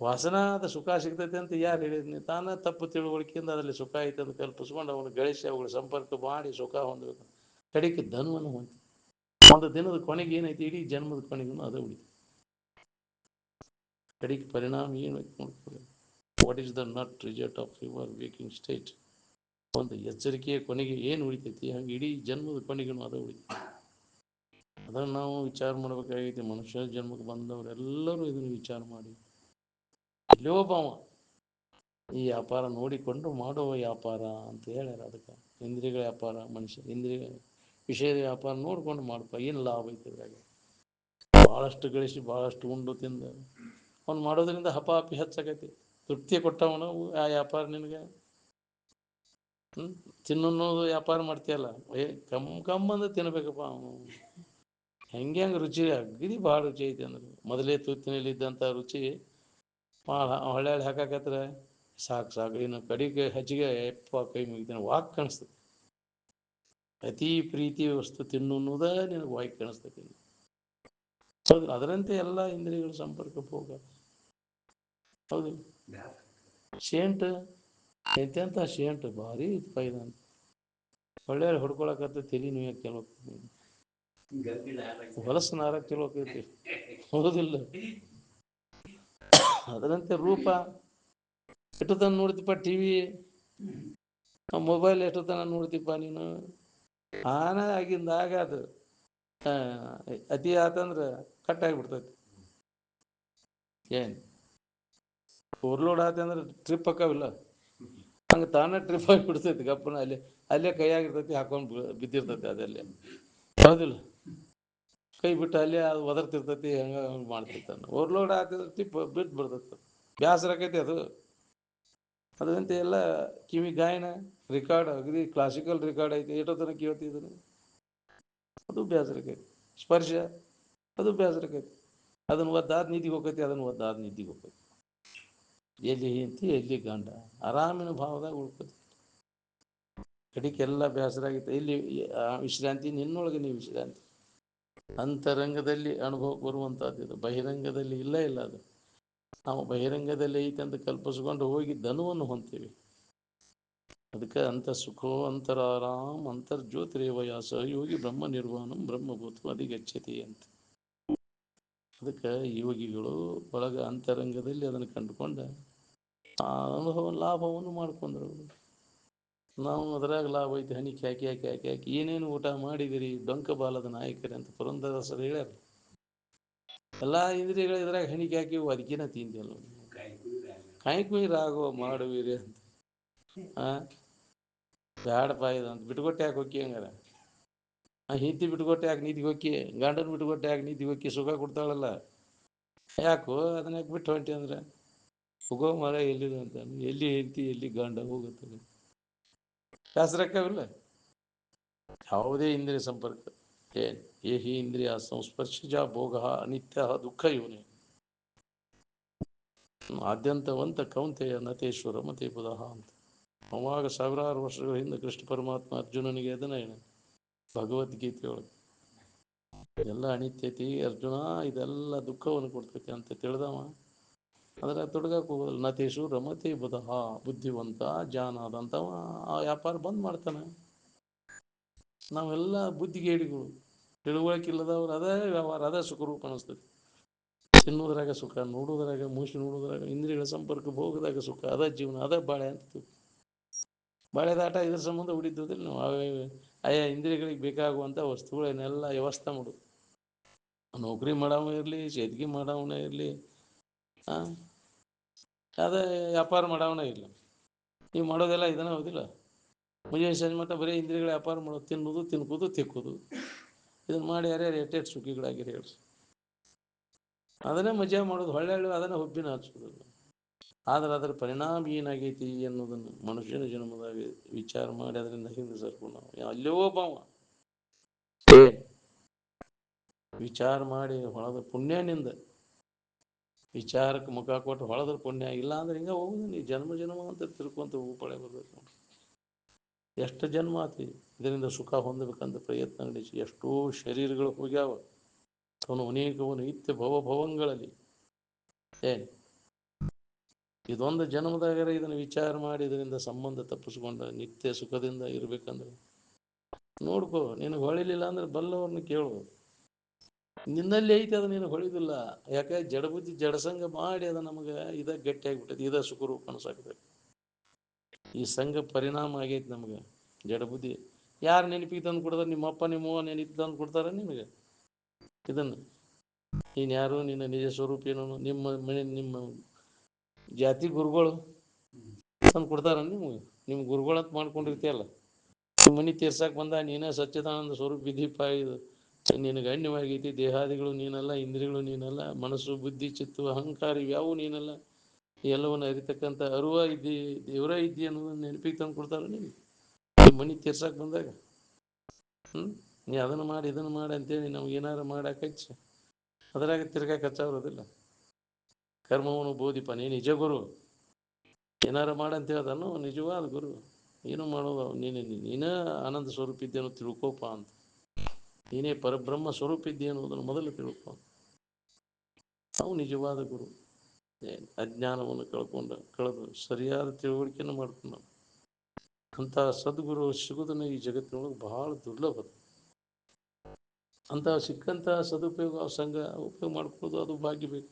ವಾಸನಾದ ಸುಖ ಸಿಗ್ತೈತೆ ಅಂತ ಯಾರು ಹೇಳಿದ್ನಿ? ತಾನೇ ತಪ್ಪು ತಿಳುವಳಿಕೆಯಿಂದ ಅದರಲ್ಲಿ ಸುಖ ಐತೆ ಅಂತ ಕಲ್ಪಿಸ್ಕೊಂಡು ಅವನು ಗಳಿಸಿ ಅವುಗಳ ಸಂಪರ್ಕ ಮಾಡಿ ಸುಖ ಹೊಂದಬೇಕು. ಕಡೆಗೆ ಧನವನ್ನು ಹೊಂದಿ ಒಂದು ದಿನದ ಕೊನೆಗೆ ಏನೈತಿ, ಇಡೀ ಜನ್ಮದ ಕೊನೆಗೂ ಅದು ಉಳಿತು. ಕಡೆಗೆ ಪರಿಣಾಮ ಏನು ಐತಿ ನೋಡ್ಕೊಳ್ಳಿ. What is the nut result of your baking state. ಒಂದು ಎಚ್ಚರಿಕೆಯ ಕೊನೆಗೆ ಏನು ಉಳಿತೈತಿ, ಹಂಗೆ ಇಡೀ ಜನ್ಮದ ಕೊನೆಗೂ ಅದು ಉಳಿತು. ಅದನ್ನು ನಾವು ವಿಚಾರ ಮಾಡಬೇಕಾಗೈತಿ. ಮನುಷ್ಯ ಜನ್ಮಕ್ಕೆ ಬಂದವರೆಲ್ಲರೂ ಇದನ್ನು ವಿಚಾರ ಮಾಡಿ. ಇಲ್ಲೇ ಒಬ್ಬವ ಈ ವ್ಯಾಪಾರ ನೋಡಿಕೊಂಡು ಮಾಡುವ ವ್ಯಾಪಾರ ಅಂತ ಹೇಳ್ಯಾರ. ಅದಕ್ಕೆ ಇಂದ್ರಿಯಗಳ ವ್ಯಾಪಾರ. ಮನುಷ್ಯ ಇಂದ್ರಿಯ ವಿಷಯದ ವ್ಯಾಪಾರ ನೋಡ್ಕೊಂಡು ಮಾಡಪ್ಪ, ಏನು ಲಾಭ ಐತೆ ಇದ್ರಾಗ. ಭಾಳಷ್ಟು ಗಳಿಸಿ ಭಾಳಷ್ಟು ಉಂಡು ತಿಂದು ಅವ್ನು ಮಾಡೋದ್ರಿಂದ ಹಪಾಪಿ ಹೆಚ್ಚಾಗೈತಿ. ತೃಪ್ತಿ ಕೊಟ್ಟವನು ಆ ವ್ಯಾಪಾರ ನಿನಗೆ. ತಿನ್ನೋದು ವ್ಯಾಪಾರ ಮಾಡ್ತೀಯಲ್ಲ, ಕಮ್ಮಂದ್ರೆ ತಿನ್ಬೇಕಪ್ಪ ಅವನು. ಹೆಂಗೆ ರುಚಿ ಅಗದಿ ಭಾಳ ರುಚಿ ಐತಿ ಅಂದ್ರೆ, ಮೊದಲೇ ತುತ್ತಿನಲ್ಲಿ ಇದ್ದಂಥ ರುಚಿ ಭಾಳ ಹೊಳ್ಳೆ ಹಾಕಾಕತ್ರ ಸಾಕು ಇನ್ನು ಕಡಿಗೆ ಹಚ್ಚಿಗೆ ಎಪ್ಪ ಕೈ ಮುಗಿತಾನೆ ವಾಕ್ ಕಾಣಿಸ್ತದೆ. ಅತಿ ಪ್ರೀತಿ ವಸ್ತು ತಿನ್ನುವುದ ನಿನಗೆ ವಾಕ್ ಕಾಣಿಸ್ತೈತಿ. ಹೌದು, ಅದರಂತೆ ಎಲ್ಲ ಇಂದ್ರಿಯಗಳ ಸಂಪರ್ಕ ಹೋಗ. ಹೌದು, ಶೇಂಟ್ ಎಂತೆಂಥ ಶೇಂಟ್ ಭಾರಿ ಫೈದ ಅಂತ ಒಳ್ಳೆ ಹೊಡ್ಕೊಳಕತ್ತ ತಲೆ ನುಯ್ಯಕ್ಕೆ ಕೆಲವು ಹೊಲಸು ನಾರಕ್ಕೆ ಕೆಲವೈತಿ. ಹೌದಿಲ್ಲ? ಅದರಂತೆ ರೂಪ ಎಷ್ಟು ತನ ನೋಡ್ತಿಪ್ಪ, ಟಿವಿ ಮೊಬೈಲ್ ಎಷ್ಟು ತನ ನೋಡ್ತಿಪ್ಪ ನೀನು. ಆಗಿಂದಾಗ ಅದು ಅತಿ ಆತಂದ್ರೆ ಕಟ್ಟಾಗಿಬಿಡ್ತೈತಿ. ಏನು ಓವರ್ಲೋಡ್ ಆತ ಅಂದ್ರೆ ಟ್ರಿಪ್ ಹಾಕಾವಿಲ್ಲ, ಹಂಗೆ ತಾನೇ ಟ್ರಿಪ್ ಆಗಿ ಬಿಡ್ತೈತಿ. ಗಪ್ಪನ ಅಲ್ಲೇ ಕೈಯಾಗಿರ್ತೈತಿ, ಹಾಕೊಂಡು ಬಿದ್ದಿರ್ತೈತಿ ಅದಲ್ಲೇ. ಹೌದಿಲ್ಲ? ಕೈ ಬಿಟ್ಟು ಅಲ್ಲೇ ಅದು ಒದರ್ತಿರ್ತೈತಿ, ಹಂಗೆ ಮಾಡ್ತಿರ್ತಾನೆ. ಓವರ್ಲೋಡ್ ಆಗ್ತಿದ್ರೆ ಟ್ರಿಪ್ ಬಿಟ್ಟು ಬಿಡ್ತೈತಿ, ಬ್ಯಾಸರ ಆಕೈತಿ ಅದು. ಅದಂತೆ ಎಲ್ಲ ಕಿವಿ ಗಾಯನ ರೆಕಾರ್ಡ್ ಅಗದಿ ಕ್ಲಾಸಿಕಲ್ ರೆಕಾರ್ಡ್ ಐತಿ, ಎಷ್ಟೋ ತನಕ ಕೇಳ್ತಿದ್ದೀನಿ, ಅದು ಬೇಸರಕೈತಿ. ಸ್ಪರ್ಶ ಅದು ಬೇಸರಕೈತಿ. ಅದನ್ನು ಒದ್ದಾದ ನಿಧಿಗೆ ಹೋಗೈತಿ, ಅದನ್ನು ಒದ್ದಾದ ನಿಧಿಗೆ ಹೋಗೈತಿ. ಎಲ್ಲಿ ಹೆಂಡತಿ ಎಲ್ಲಿ ಗಂಡ ಆರಾಮಿನ ಭಾವದಾಗ ಉಳ್ಕೋತಿ. ಕಡಿಕೆಲ್ಲ ಬೇಸರ ಆಗಿತ್ತು. ಇಲ್ಲಿ ವಿಶ್ರಾಂತಿ ನಿನ್ನೊಳಗೆ ನೀವು ವಿಶ್ರಾಂತಿ. ಅಂತರಂಗದಲ್ಲಿ ಅನುಭವಕ್ಕೆ ಬರುವಂಥದ್ದು, ಬಹಿರಂಗದಲ್ಲಿ ಇಲ್ಲ ಅದು. ನಾವು ಬಹಿರಂಗದಲ್ಲಿ ಐತೆ ಅಂತ ಕಲ್ಪಿಸ್ಕೊಂಡು ಹೋಗಿ ಧನವನ್ನು ಹೊಂತೀವಿ. ಅದಕ್ಕೆ ಅಂತ ಸುಖೋ ಅಂತರಾರಾಮ್ ಅಂತರ್ಜ್ಯೋತಿರೇವಯ ಸಹಯೋಗಿ ಬ್ರಹ್ಮ ನಿರ್ವಾಣಂ ಬ್ರಹ್ಮಭೂತ ಅಧಿಗಚ್ಚತಿ ಅಂತ. ಅದಕ್ಕೆ ಯೋಗಿಗಳು ಒಳಗೆ ಅಂತರಂಗದಲ್ಲಿ ಅದನ್ನು ಕಂಡುಕೊಂಡ ಆ ಅನುಭವ ಲಾಭವನ್ನು ಮಾಡ್ಕೊಂಡ್ರು. ನಾವು ಅದರಾಗ ಲಾಭ ಐತೆ ಹನಿ ಹಾಕಿ ಹಾಕಿ ಹಾಕಿ ಹಾಕಿ ಏನೇನು ಊಟ ಮಾಡಿದಿರಿ ಡೊಂಕ ಬಾಲದ ನಾಯಕರೇ ಅಂತ ಪುರಂದರದಾಸರು ಹೇಳ್ಯಾರ. ಎಲ್ಲ ಇಂದ್ರಿಯಗಳು ಇದ್ರಾಗ ಹಣಿಕೆ ಹಾಕಿವು, ಅದಕ್ಕಿನ ತಿಂದಿಲ್ಲ. ಕಾಯ್ಕುಯ್ರಾಗೋ ಮಾಡುವಿರಿ ಅಂತ ಬ್ಯಾಡಪ್ಪ ಅಂತ ಬಿಟ್ಕೊಟ್ಟೆ ಯಾಕೆ ಹೊಕ್ಕಿ. ಹಂಗಾರ ಹಿಂತಿ ಬಿಟ್ಕೊಟ್ಟೆ ಯಾಕೆ ನೀತಿಗೆ ಹೊಕ್ಕಿ, ಗಂಡನ ಬಿಟ್ಕೊಟ್ಟೆ ಯಾಕೆ ನೀತಿಗೆ ಹೊಕ್ಕಿ. ಸುಖ ಕೊಡ್ತಾಳಲ್ಲ ಯಾಕೋ ಅದನ್ನ ಯಾಕೆ ಬಿಟ್ಟು ಹೊಂಟಿ ಅಂದ್ರೆ ಹೋಗೋ ಮರ ಎಲ್ಲಿದೆ ಅಂತ. ಎಲ್ಲಿ ಹೆಂಡತಿ ಎಲ್ಲಿ ಗಂಡ ಹೋಗುತ್ತದೆ, ಶಾಸ್ತ್ರಕ್ಕವಿಲ್ಲ. ಯಾವುದೇ ಇಂದ್ರಿಯ ಸಂಪರ್ಕ ಏನು ಏಹಿ ಇಂದ್ರಿಯ ಸಂಸ್ಪರ್ಶಜ ಭೋಗ ಅನಿತ್ಯ ದುಃಖ ಇವನೇ ಆದ್ಯಂತವಂತ ಕೌಂತೆಯ ನತೇಶ್ವರ ಮತೆ ಬುಧಃ ಅಂತ. ಅವಾಗ ಸಾವಿರಾರು ವರ್ಷಗಳ ಹಿಂದೆ ಕೃಷ್ಣ ಪರಮಾತ್ಮ ಅರ್ಜುನನಿಗೆ ಅದನ್ನ ಹೇಳ ಭಗವದ್ಗೀತೆಯೊಳಗೆ, ಎಲ್ಲ ಅನಿತ್ಯತೆ ಅರ್ಜುನ, ಇದೆಲ್ಲ ದುಃಖವನ್ನು ಕೊಡ್ತೈತಿ ಅಂತ ತಿಳಿದವ ಅದರ ತೊಡಗಕ್ಕೆ ಹೋಗೋದಿಲ್ಲ. ನತೇಶು ರಮತೆ ಬುಧಃ, ಬುದ್ಧಿವಂತ ಜಾನಾದಂಥವ ಆ ವ್ಯಾಪಾರ ಬಂದ್ ಮಾಡ್ತಾನೆ. ನಾವೆಲ್ಲ ಬುದ್ಧಿಗೇಡಿಗಳು, ತಿಳುವಳಿಕೆ ಇಲ್ಲದವ್ರು, ಅದೇ ವ್ಯವಹಾರ, ಅದೇ ಸುಖರೂಪ ಅನಿಸ್ತೈತಿ. ತಿನ್ನೋದ್ರಾಗ ಸುಖ, ನೋಡೋದ್ರಾಗ ಮೂಸಿ ನೋಡೋದ್ರಾಗ, ಇಂದ್ರಿಯಗಳ ಸಂಪರ್ಕ ಭೋಗದಾಗ ಸುಖ, ಅದ ಜೀವನ, ಅದ ಬಾಳೆ ಅಂತೀವಿ. ಬಾಳೆದಾಟ ಇದ್ರ ಸಂಬಂಧ ಉಳಿದಿದ್ದಿಲ್ಲ ನಾವು. ಆಯಾ ಇಂದ್ರಿಯಗಳಿಗೆ ಬೇಕಾಗುವಂಥ ವಸ್ತುಗಳನ್ನೆಲ್ಲ ವ್ಯವಸ್ಥೆ ಮಾಡೋದು. ನೌಕರಿ ಮಾಡವ ಇರಲಿ, ಸೇದ್ಗಿ ಮಾಡವನೇ ಇರಲಿ, ಅದೇ ವ್ಯಾಪಾರ ಮಾಡವನ ಇರಲಿ, ನೀವು ಮಾಡೋದೆಲ್ಲ ಇದನ್ನ ಹೌದಿಲ್ಲ. ಮುಂಜಾನೆ ಸಂಜೆ ಮಟ್ಟ ಬರೀ ಇಂದ್ರಿಯಗಳ ವ್ಯಾಪಾರ ಮಾಡೋದು, ತಿನ್ನೋದು ತಿನ್ಕೋದು ತಿಕ್ಕೋದು. ಇದನ್ನು ಮಾಡಿ ಯಾರ್ಯಾರು ಎಟ್ಟೆಟ್ಟು ಸುಖಿಗಳಾಗಿರಿ ಹೇಳಿ. ಅದನ್ನೇ ಮಜಾ ಮಾಡೋದು, ಹೊಳ್ಳೆ ಅದನ್ನೇ ಹುಬ್ಬಿನ ಹಚ್ಚೋದು. ಆದ್ರೆ ಅದರ ಪರಿಣಾಮ ಏನಾಗೈತಿ ಅನ್ನೋದನ್ನು ಮನುಷ್ಯನ ಜನ್ಮದಾಗ ವಿಚಾರ ಮಾಡಿ ಅದರಿಂದ ಹಿಂದೆ ಸರ್ಕೊಂಡು ನಾವು ಅಲ್ಲೋ ಬಾವ ವಿಚಾರ ಮಾಡಿ ಹೊಳದ ಪುಣ್ಯನಿಂದ ವಿಚಾರಕ್ಕೆ ಮುಖ ಕೊಟ್ಟು ಹೊಳದ್ರ ಪುಣ್ಯ. ಇಲ್ಲ ಅಂದ್ರೆ ಹಿಂಗ ಹೋಗುದು, ನೀ ಜನ್ಮ ಅಂತ ತಿರ್ಕೊಂತ ಹೂಪಳೆ ಬರ್ಬೇಕು. ಎಷ್ಟು ಜನ್ಮ ಆತಿ ಇದರಿಂದ ಸುಖ ಹೊಂದಬೇಕಂತ ಪ್ರಯತ್ನ ನಡೆಸಿ ಎಷ್ಟೋ ಶರೀರಗಳು ಹೋಗ್ಯಾವ. ಅವನು ಅನೇಕವನು ನಿತ್ಯ ಭವಭವಂಗಳಲ್ಲಿ ಏನು ಇದೊಂದು ಜನ್ಮದಾಗರ ಇದನ್ನು ವಿಚಾರ ಮಾಡಿ ಇದರಿಂದ ಸಂಬಂಧ ತಪ್ಪಿಸ್ಕೊಂಡ ನಿತ್ಯ ಸುಖದಿಂದ ಇರ್ಬೇಕಂದ್ರೆ ನೋಡ್ಕೋ. ನಿನಗೆ ಹೊಳಿಲಿಲ್ಲ ಅಂದ್ರೆ ಬಲ್ಲವ್ರನ್ನ ಕೇಳು. ನಿನ್ನಲ್ಲಿ ಐತಿ ಅದು ನೀನು ಹೊಳಿದಿಲ್ಲ. ಯಾಕೆ ಜಡಬುದ್ಧಿ ಜಡಸಂಗ ಮಾಡಿ ಅದು ನಮಗೆ ಇದ ಗಟ್ಟಿ ಆಗಿಬಿಟ್ಟೈತಿ, ಇದ ಸುಖರೂಪ ಅನ್ಸಾಕ್ತೈತಿ. ಈ ಸಂಘ ಪರಿಣಾಮ ಆಗೈತಿ ನಮ್ಗೆ. ಜಡಬುದ್ಧಿ ಯಾರು ನೆನಪಿಗೆ ತಂದು ಕೊಡ್ತಾರೆ? ನಿಮ್ಮಪ್ಪ ನಿಮ್ಮವ್ವ ನೆನಪಿಗೆ ತಂದು ಕೊಡ್ತಾರೆ ನಿನಗೆ ಇದನ್ನು. ನೀನು ಯಾರು, ನಿನ್ನ ನಿಜ ಸ್ವರೂಪ ಏನು, ನಿಮ್ಮ ಜಾತಿ ಗುರುಗಳು ತಂದು ಕೊಡ್ತಾರ ನಿಮ್ಗೆ. ನಿಮ್ಮ ಗುರುಗಳಂತ ಮಾಡ್ಕೊಂಡಿರ್ತೀಯಲ್ಲ, ಮನಿ ತೀರ್ಸಾಕ್ ಬಂದ ನೀನ ಸಚ್ಚಿದಾನಂದ ಸ್ವರೂಪ ದೀಪ ಇದು ನಿನ್ನ ಗಣ್ಯವಾಗೈತಿ. ದೇಹಾದಿಗಳು ನೀನಲ್ಲ, ಇಂದ್ರಿಯಗಳು ನೀನಲ್ಲ, ಮನಸ್ಸು ಬುದ್ಧಿ ಚಿತ್ತು ಅಹಂಕಾರ ಇವ್ಯಾವು ನೀನಲ್ಲ. ಎಲ್ಲವನ್ನು ಅರಿತಕ್ಕಂಥ ಅರುವ ಇದ್ದಿ, ದೇವರ ಇದ್ದಿ ಅನ್ನೋದನ್ನ ನೆನಪಿಗೆ ತಂದು ಕೊಡ್ತಾರ ನೀನು ಮನಿ ತೀರ್ಸಾಕ್ ಬಂದಾಗ. ನೀ ಅದನ್ನು ಮಾಡಿ ಇದನ್ನು ಮಾಡಿ ಅಂತೇಳಿ ನಮ್ಗೆ ಏನಾರು ಮಾಡಾಕ ಹಚ್ಚಿ ಅದರಾಗ ತಿರ್ಗಾಕ ಹಚ್ಚಾವ್ರದಿಲ್ಲ. ಕರ್ಮವನ್ನು ಬೋಧಿಪ, ನೀ ನಿಜ ಗುರು. ಏನಾರು ಮಾಡಂತ ಹೇಳ್ದನು ನಿಜವಾದ ಗುರು. ಏನು ಮಾಡೋದು ನೀನೇ ಆನಂದ ಸ್ವರೂಪ ಇದ್ದೇನೋ ತಿಳ್ಕೋಪ ಅಂತ. ನೀನೇ ಪರಬ್ರಹ್ಮ ಸ್ವರೂಪ ಇದ್ದೆ ಅನ್ನೋದನ್ನು ಮೊದಲು ತಿಳ್ಕೊ. ನಾವು ನಿಜವಾದ ಗುರು. ಅಜ್ಞಾನವನ್ನು ಕಳೆದು ಸರಿಯಾದ ತಿಳುವಳಿಕೆಯನ್ನು ಮಾಡ್ಕೊಂಡು ಅಂಥ ಸದ್ಗುರು ಸಿಗೋದನ್ನ ಈ ಜಗತ್ತಿನೊಳಗೆ ಬಹಳ ದುರ್ಲಭ. ಅಂತ ಸಿಕ್ಕಂಥ ಸದುಪಯೋಗ ಸಂಘ ಉಪಯೋಗ ಮಾಡ್ಕೊಳ್ಳೋದು ಅದು ಭಾಗ್ಯ ಬೇಕು.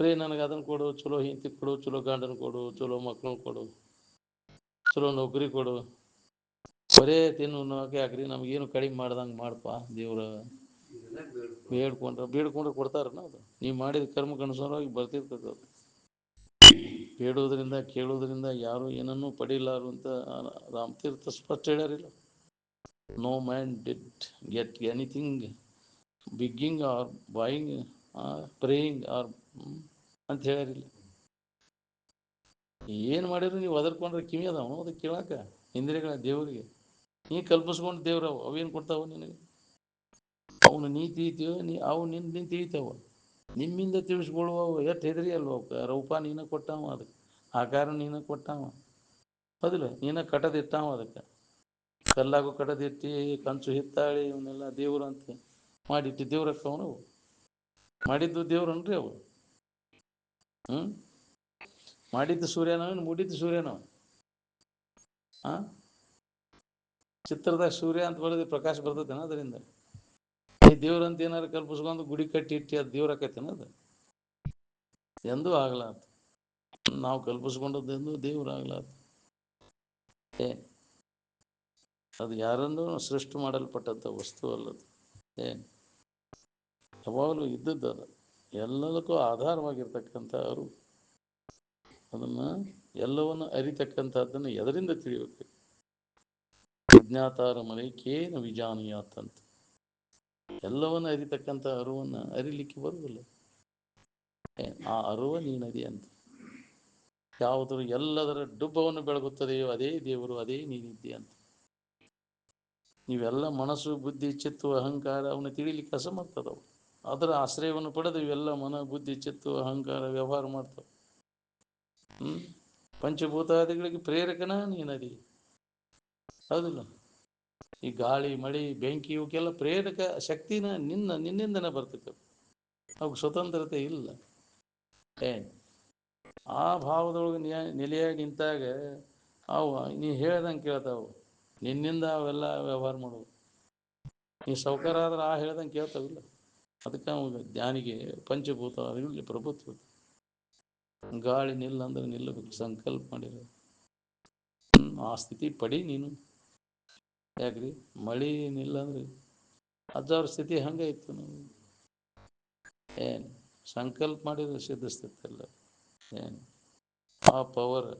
ಬರೀ ನನಗೆ ಅದನ್ನು ಕೊಡು, ಚಲೋ ಹೆಂಡತಿ ಕೊಡು, ಚಲೋ ಗಂಡನ ಕೊಡು, ಚಲೋ ಮಕ್ಕಳನ್ನ ಕೊಡು, ಚಲೋ ನೌಕರಿ ಕೊಡು, ಬರೇ ತಿನ್ನು ಯಾಕ್ರಿ ನಮಗೇನು ಕಡಿಮೆ ಮಾಡ್ದಂಗೆ ಮಾಡಪ್ಪ ದೇವ್ರ. ಬೇಡ್ಕೊಂಡ್ರೆ ಕೊಡ್ತಾರನ? ಅದು ನೀವು ಮಾಡಿದ ಕರ್ಮಕ್ಕೆ ಅನುಸಾರವಾಗಿ ಬರ್ತಿರ್ತದೆ. ಅದು ಬೇಡೋದ್ರಿಂದ ಕೇಳೋದ್ರಿಂದ ಯಾರು ಏನನ್ನೂ ಪಡೀಲಾರು ಅಂತ ರಾಮತೀರ್ಥ ಸ್ಪಷ್ಟ ಹೇಳ್ಯಾರಿಲ್ಲ. No man did get anything begging or buying praying or ಅಂತ ಹೇಳ್ಯಾರಿಲ್ಲ. ಏನು ಮಾಡಿದ್ರು ನೀವು ಒದರ್ಕೊಂಡ್ರೆ ಕಿವಿ ಅದಾವ ಅದಕ್ಕೆ ಕೇಳಾಕ ಇಂದ್ರಿಯಗಳ ದೇವರಿಗೆ. ನೀ ಕಲ್ಪಿಸ್ಕೊಂಡು ದೇವ್ರವು ಅವೇನು ಕೊಡ್ತಾವ ನಿನಗೆ? ಅವನು ನೀ ತಿಳಿತೀವ, ಅವು ನಿನ್ನ ತಿಳಿತಾವ. ನಿಮ್ಮಿಂದ ತಿಳಿಸ್ಕೊಳ್ಳುವವು ಎಷ್ಟು ಹೆದರಿ ಅಲ್ವ ರೂಪ ನೀನ ಕೊಟ್ಟಾವ, ಅದಕ್ಕೆ ಆಕಾರ ನೀನ ಕೊಟ್ಟಾವ, ಹೌದಿಲ್ಲ? ನೀನ ಕಟ್ಟದಿಟ್ಟಾವ. ಅದಕ್ಕೆ ಕಲ್ಲಾಗು ಕಟ್ಟದಿಟ್ಟು ಕಂಚು ಹಿತ್ತಾಳಿ ಇವನ್ನೆಲ್ಲ ದೇವ್ರು ಅಂತ ಮಾಡಿಟ್ಟು ದೇವ್ರಕ್ಕವನು ಮಾಡಿದ್ದು ದೇವ್ರನ್ರಿ ಅವು. ಮಾಡಿದ್ದು ಸೂರ್ಯನವ, ಮುಡಿದ್ದು ಸೂರ್ಯನವ. ಚಿತ್ರದಾಗ ಸೂರ್ಯ ಅಂತ ಬರೋದು ಪ್ರಕಾಶ ಬರ್ತೈತೇನ ಅದರಿಂದ? ಈ ದೇವ್ರಂತ ಏನಾರು ಕಲ್ಪಿಸ್ಕೊಂಡು ಗುಡಿ ಕಟ್ಟಿ ಇಟ್ಟು ಅದು ದೇವ್ರ ಆಕೈತೇನ? ಅದು ಎಂದೂ ಆಗ್ಲಾರ್ದು. ನಾವು ಕಲ್ಪಿಸ್ಕೊಂಡದ್ದು ಎಂದೂ ದೇವ್ರು ಆಗ್ಲಾರ್ದು. ಅದು ಯಾರನ್ನೂ ಸೃಷ್ಟಿ ಮಾಡಲ್ಪಟ್ಟಂಥ ವಸ್ತು ಅಲ್ಲದು. ಯಾವಾಗಲೂ ಇದ್ದದ್ದು ಅದು, ಎಲ್ಲದಕ್ಕೂ ಆಧಾರವಾಗಿರ್ತಕ್ಕಂಥ ಅರು. ಅದನ್ನು ಎಲ್ಲವನ್ನು ಅರಿತಕ್ಕಂಥದ್ದನ್ನು ಎದರಿಂದ ತಿಳಿಯಬೇಕು? ವಿಜ್ಞಾತಾರ ಮನೈಕೇನ ವಿಜಾನೀಯಾತಂತ. ಎಲ್ಲವನ್ನು ಅರಿತಕ್ಕಂಥ ಅರುವನ್ನು ಅರಿಲಿಕ್ಕೆ ಬರುವುದಿಲ್ಲ. ಆ ಅರುವ ನೀನದಿ ಅಂತ. ಯಾವುದರ ಎಲ್ಲದರ ಡುಬ್ಬವನ್ನು ಬೆಳಗುತ್ತದೆಯೋ ಅದೇ ದೇವರು, ಅದೇ ನೀನಿದ್ದೆ ಅಂತ. ನೀವೆಲ್ಲ ಮನಸ್ಸು ಬುದ್ಧಿ ಚಿತ್ತು ಅಹಂಕಾರ ಅವನ್ನ ತಿಳಿಲಿಕ್ಕೆ ಅಸಮರ್ಥದವು. ಅದರ ಆಶ್ರಯವನ್ನು ಪಡೆದು ಇವೆಲ್ಲ ಮನ ಬುದ್ಧಿ ಚಿತ್ತು ಅಹಂಕಾರ ವ್ಯವಹಾರ ಮಾಡ್ತವೆ. ಪಂಚಭೂತಾದಿಗಳಿಗೆ ಪ್ರೇರಕನ ನೀನದಿ, ಹೌದಿಲ್ಲ? ಈ ಗಾಳಿ ಮಳೆ ಬೆಂಕಿ ಇವಕ್ಕೆಲ್ಲ ಪ್ರೇರಕ ಶಕ್ತಿನ ನಿನ್ನಿಂದನೇ ಬರ್ತೈತೆ. ಅವಾಗ ಸ್ವತಂತ್ರತೆ ಇಲ್ಲ. ಆ ಭಾವದೊಳಗೆ ನೆಲೆಯಾಗಿ ನಿಂತಾಗ ಅವು ನೀ ಹೇಳ್ದಂಗೆ ಕೇಳ್ತಾವು. ನಿನ್ನಿಂದ ಅವೆಲ್ಲ ವ್ಯವಹಾರ ಮಾಡೋದು. ನೀ ಸೌಕರ್ಯ ಆದ್ರೆ ಆ ಹೇಳ್ದಂಗೆ ಕೇಳ್ತಾವಿಲ್ಲ. ಅದಕ್ಕೆ ಅವಾಗ ಜ್ಞಾನಿಗೆ ಪಂಚಭೂತ ಅದರಲ್ಲಿ ಪ್ರಭುತ್ವ. ಗಾಳಿ ನಿಲ್ಲ ಅಂದ್ರೆ ನಿಲ್ಲಬೇಕು, ಸಂಕಲ್ಪ ಮಾಡಿರೋ ಆ ಸ್ಥಿತಿ ಪಡಿ ನೀನು. ಯಾಕ್ರಿ ಮಳಿ ನಿಲ್ಲ ಅಂದ್ರೆ ಅಜ್ಜವ್ರ ಸ್ಥಿತಿ ಹಂಗೆ ಇತ್ತು. ನಾವು ಸಂಕಲ್ಪ ಮಾಡಿದ್ರೆ ಸಿದ್ಧಿಸ್ತಲ್ಲ. ಆ ಪವರ್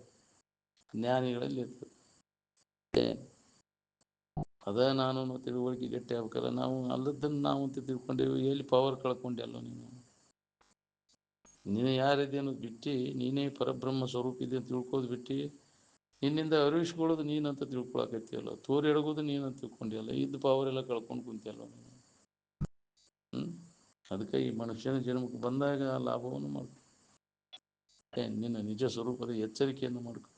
ಜ್ಞಾನಿಗಳಲ್ಲಿ ಇರ್ತದೆ. ಅದ ನಾನು ತಿಳುವಳಿಕೆ ಗಟ್ಟಿ ಆಗ್ಬೇಕಲ್ಲ. ನಾವು ಅಲ್ಲದನ್ನು ನಾವು ಅಂತ ತಿಳ್ಕೊಂಡೇವಿ, ಎಲ್ಲಿ ಪವರ್ ಕಳ್ಕೊಂಡೆಲ್ಲ ನೀನು ಯಾರಿದ್ದೇನು ಬಿಟ್ಟು ನೀನೇ ಪರಬ್ರಹ್ಮ ಸ್ವರೂಪ ಇದೆ ಅಂತ ತಿಳ್ಕೋದು ಬಿಟ್ಟು ನಿನ್ನಿಂದ ಅರಿವಿಸ್ಕೊಳ್ಳೋದು ನೀನಂತ ತಿಳ್ಕೊಳಕೈತಿಯಲ್ಲ. ತೋರಿ ಎಡಗೋದು ನೀನಂತ ತಿಳ್ಕೊಂಡಿಯಲ್ಲ. ಇದ್ದು ಪವರ್ ಎಲ್ಲ ಕಳ್ಕೊಂಡು ಕುಂತಿಯಲ್ಲ ನೀನು. ಅದಕ್ಕೆ ಈ ಮನುಷ್ಯನ ಜನ್ಮಕ್ಕೆ ಬಂದಾಗ ಆ ಲಾಭವನ್ನು ಮಾಡ್ಕೊ. ನಿನ್ನ ನಿಜ ಸ್ವರೂಪದ ಎಚ್ಚರಿಕೆಯನ್ನು ಮಾಡ್ಕೊ.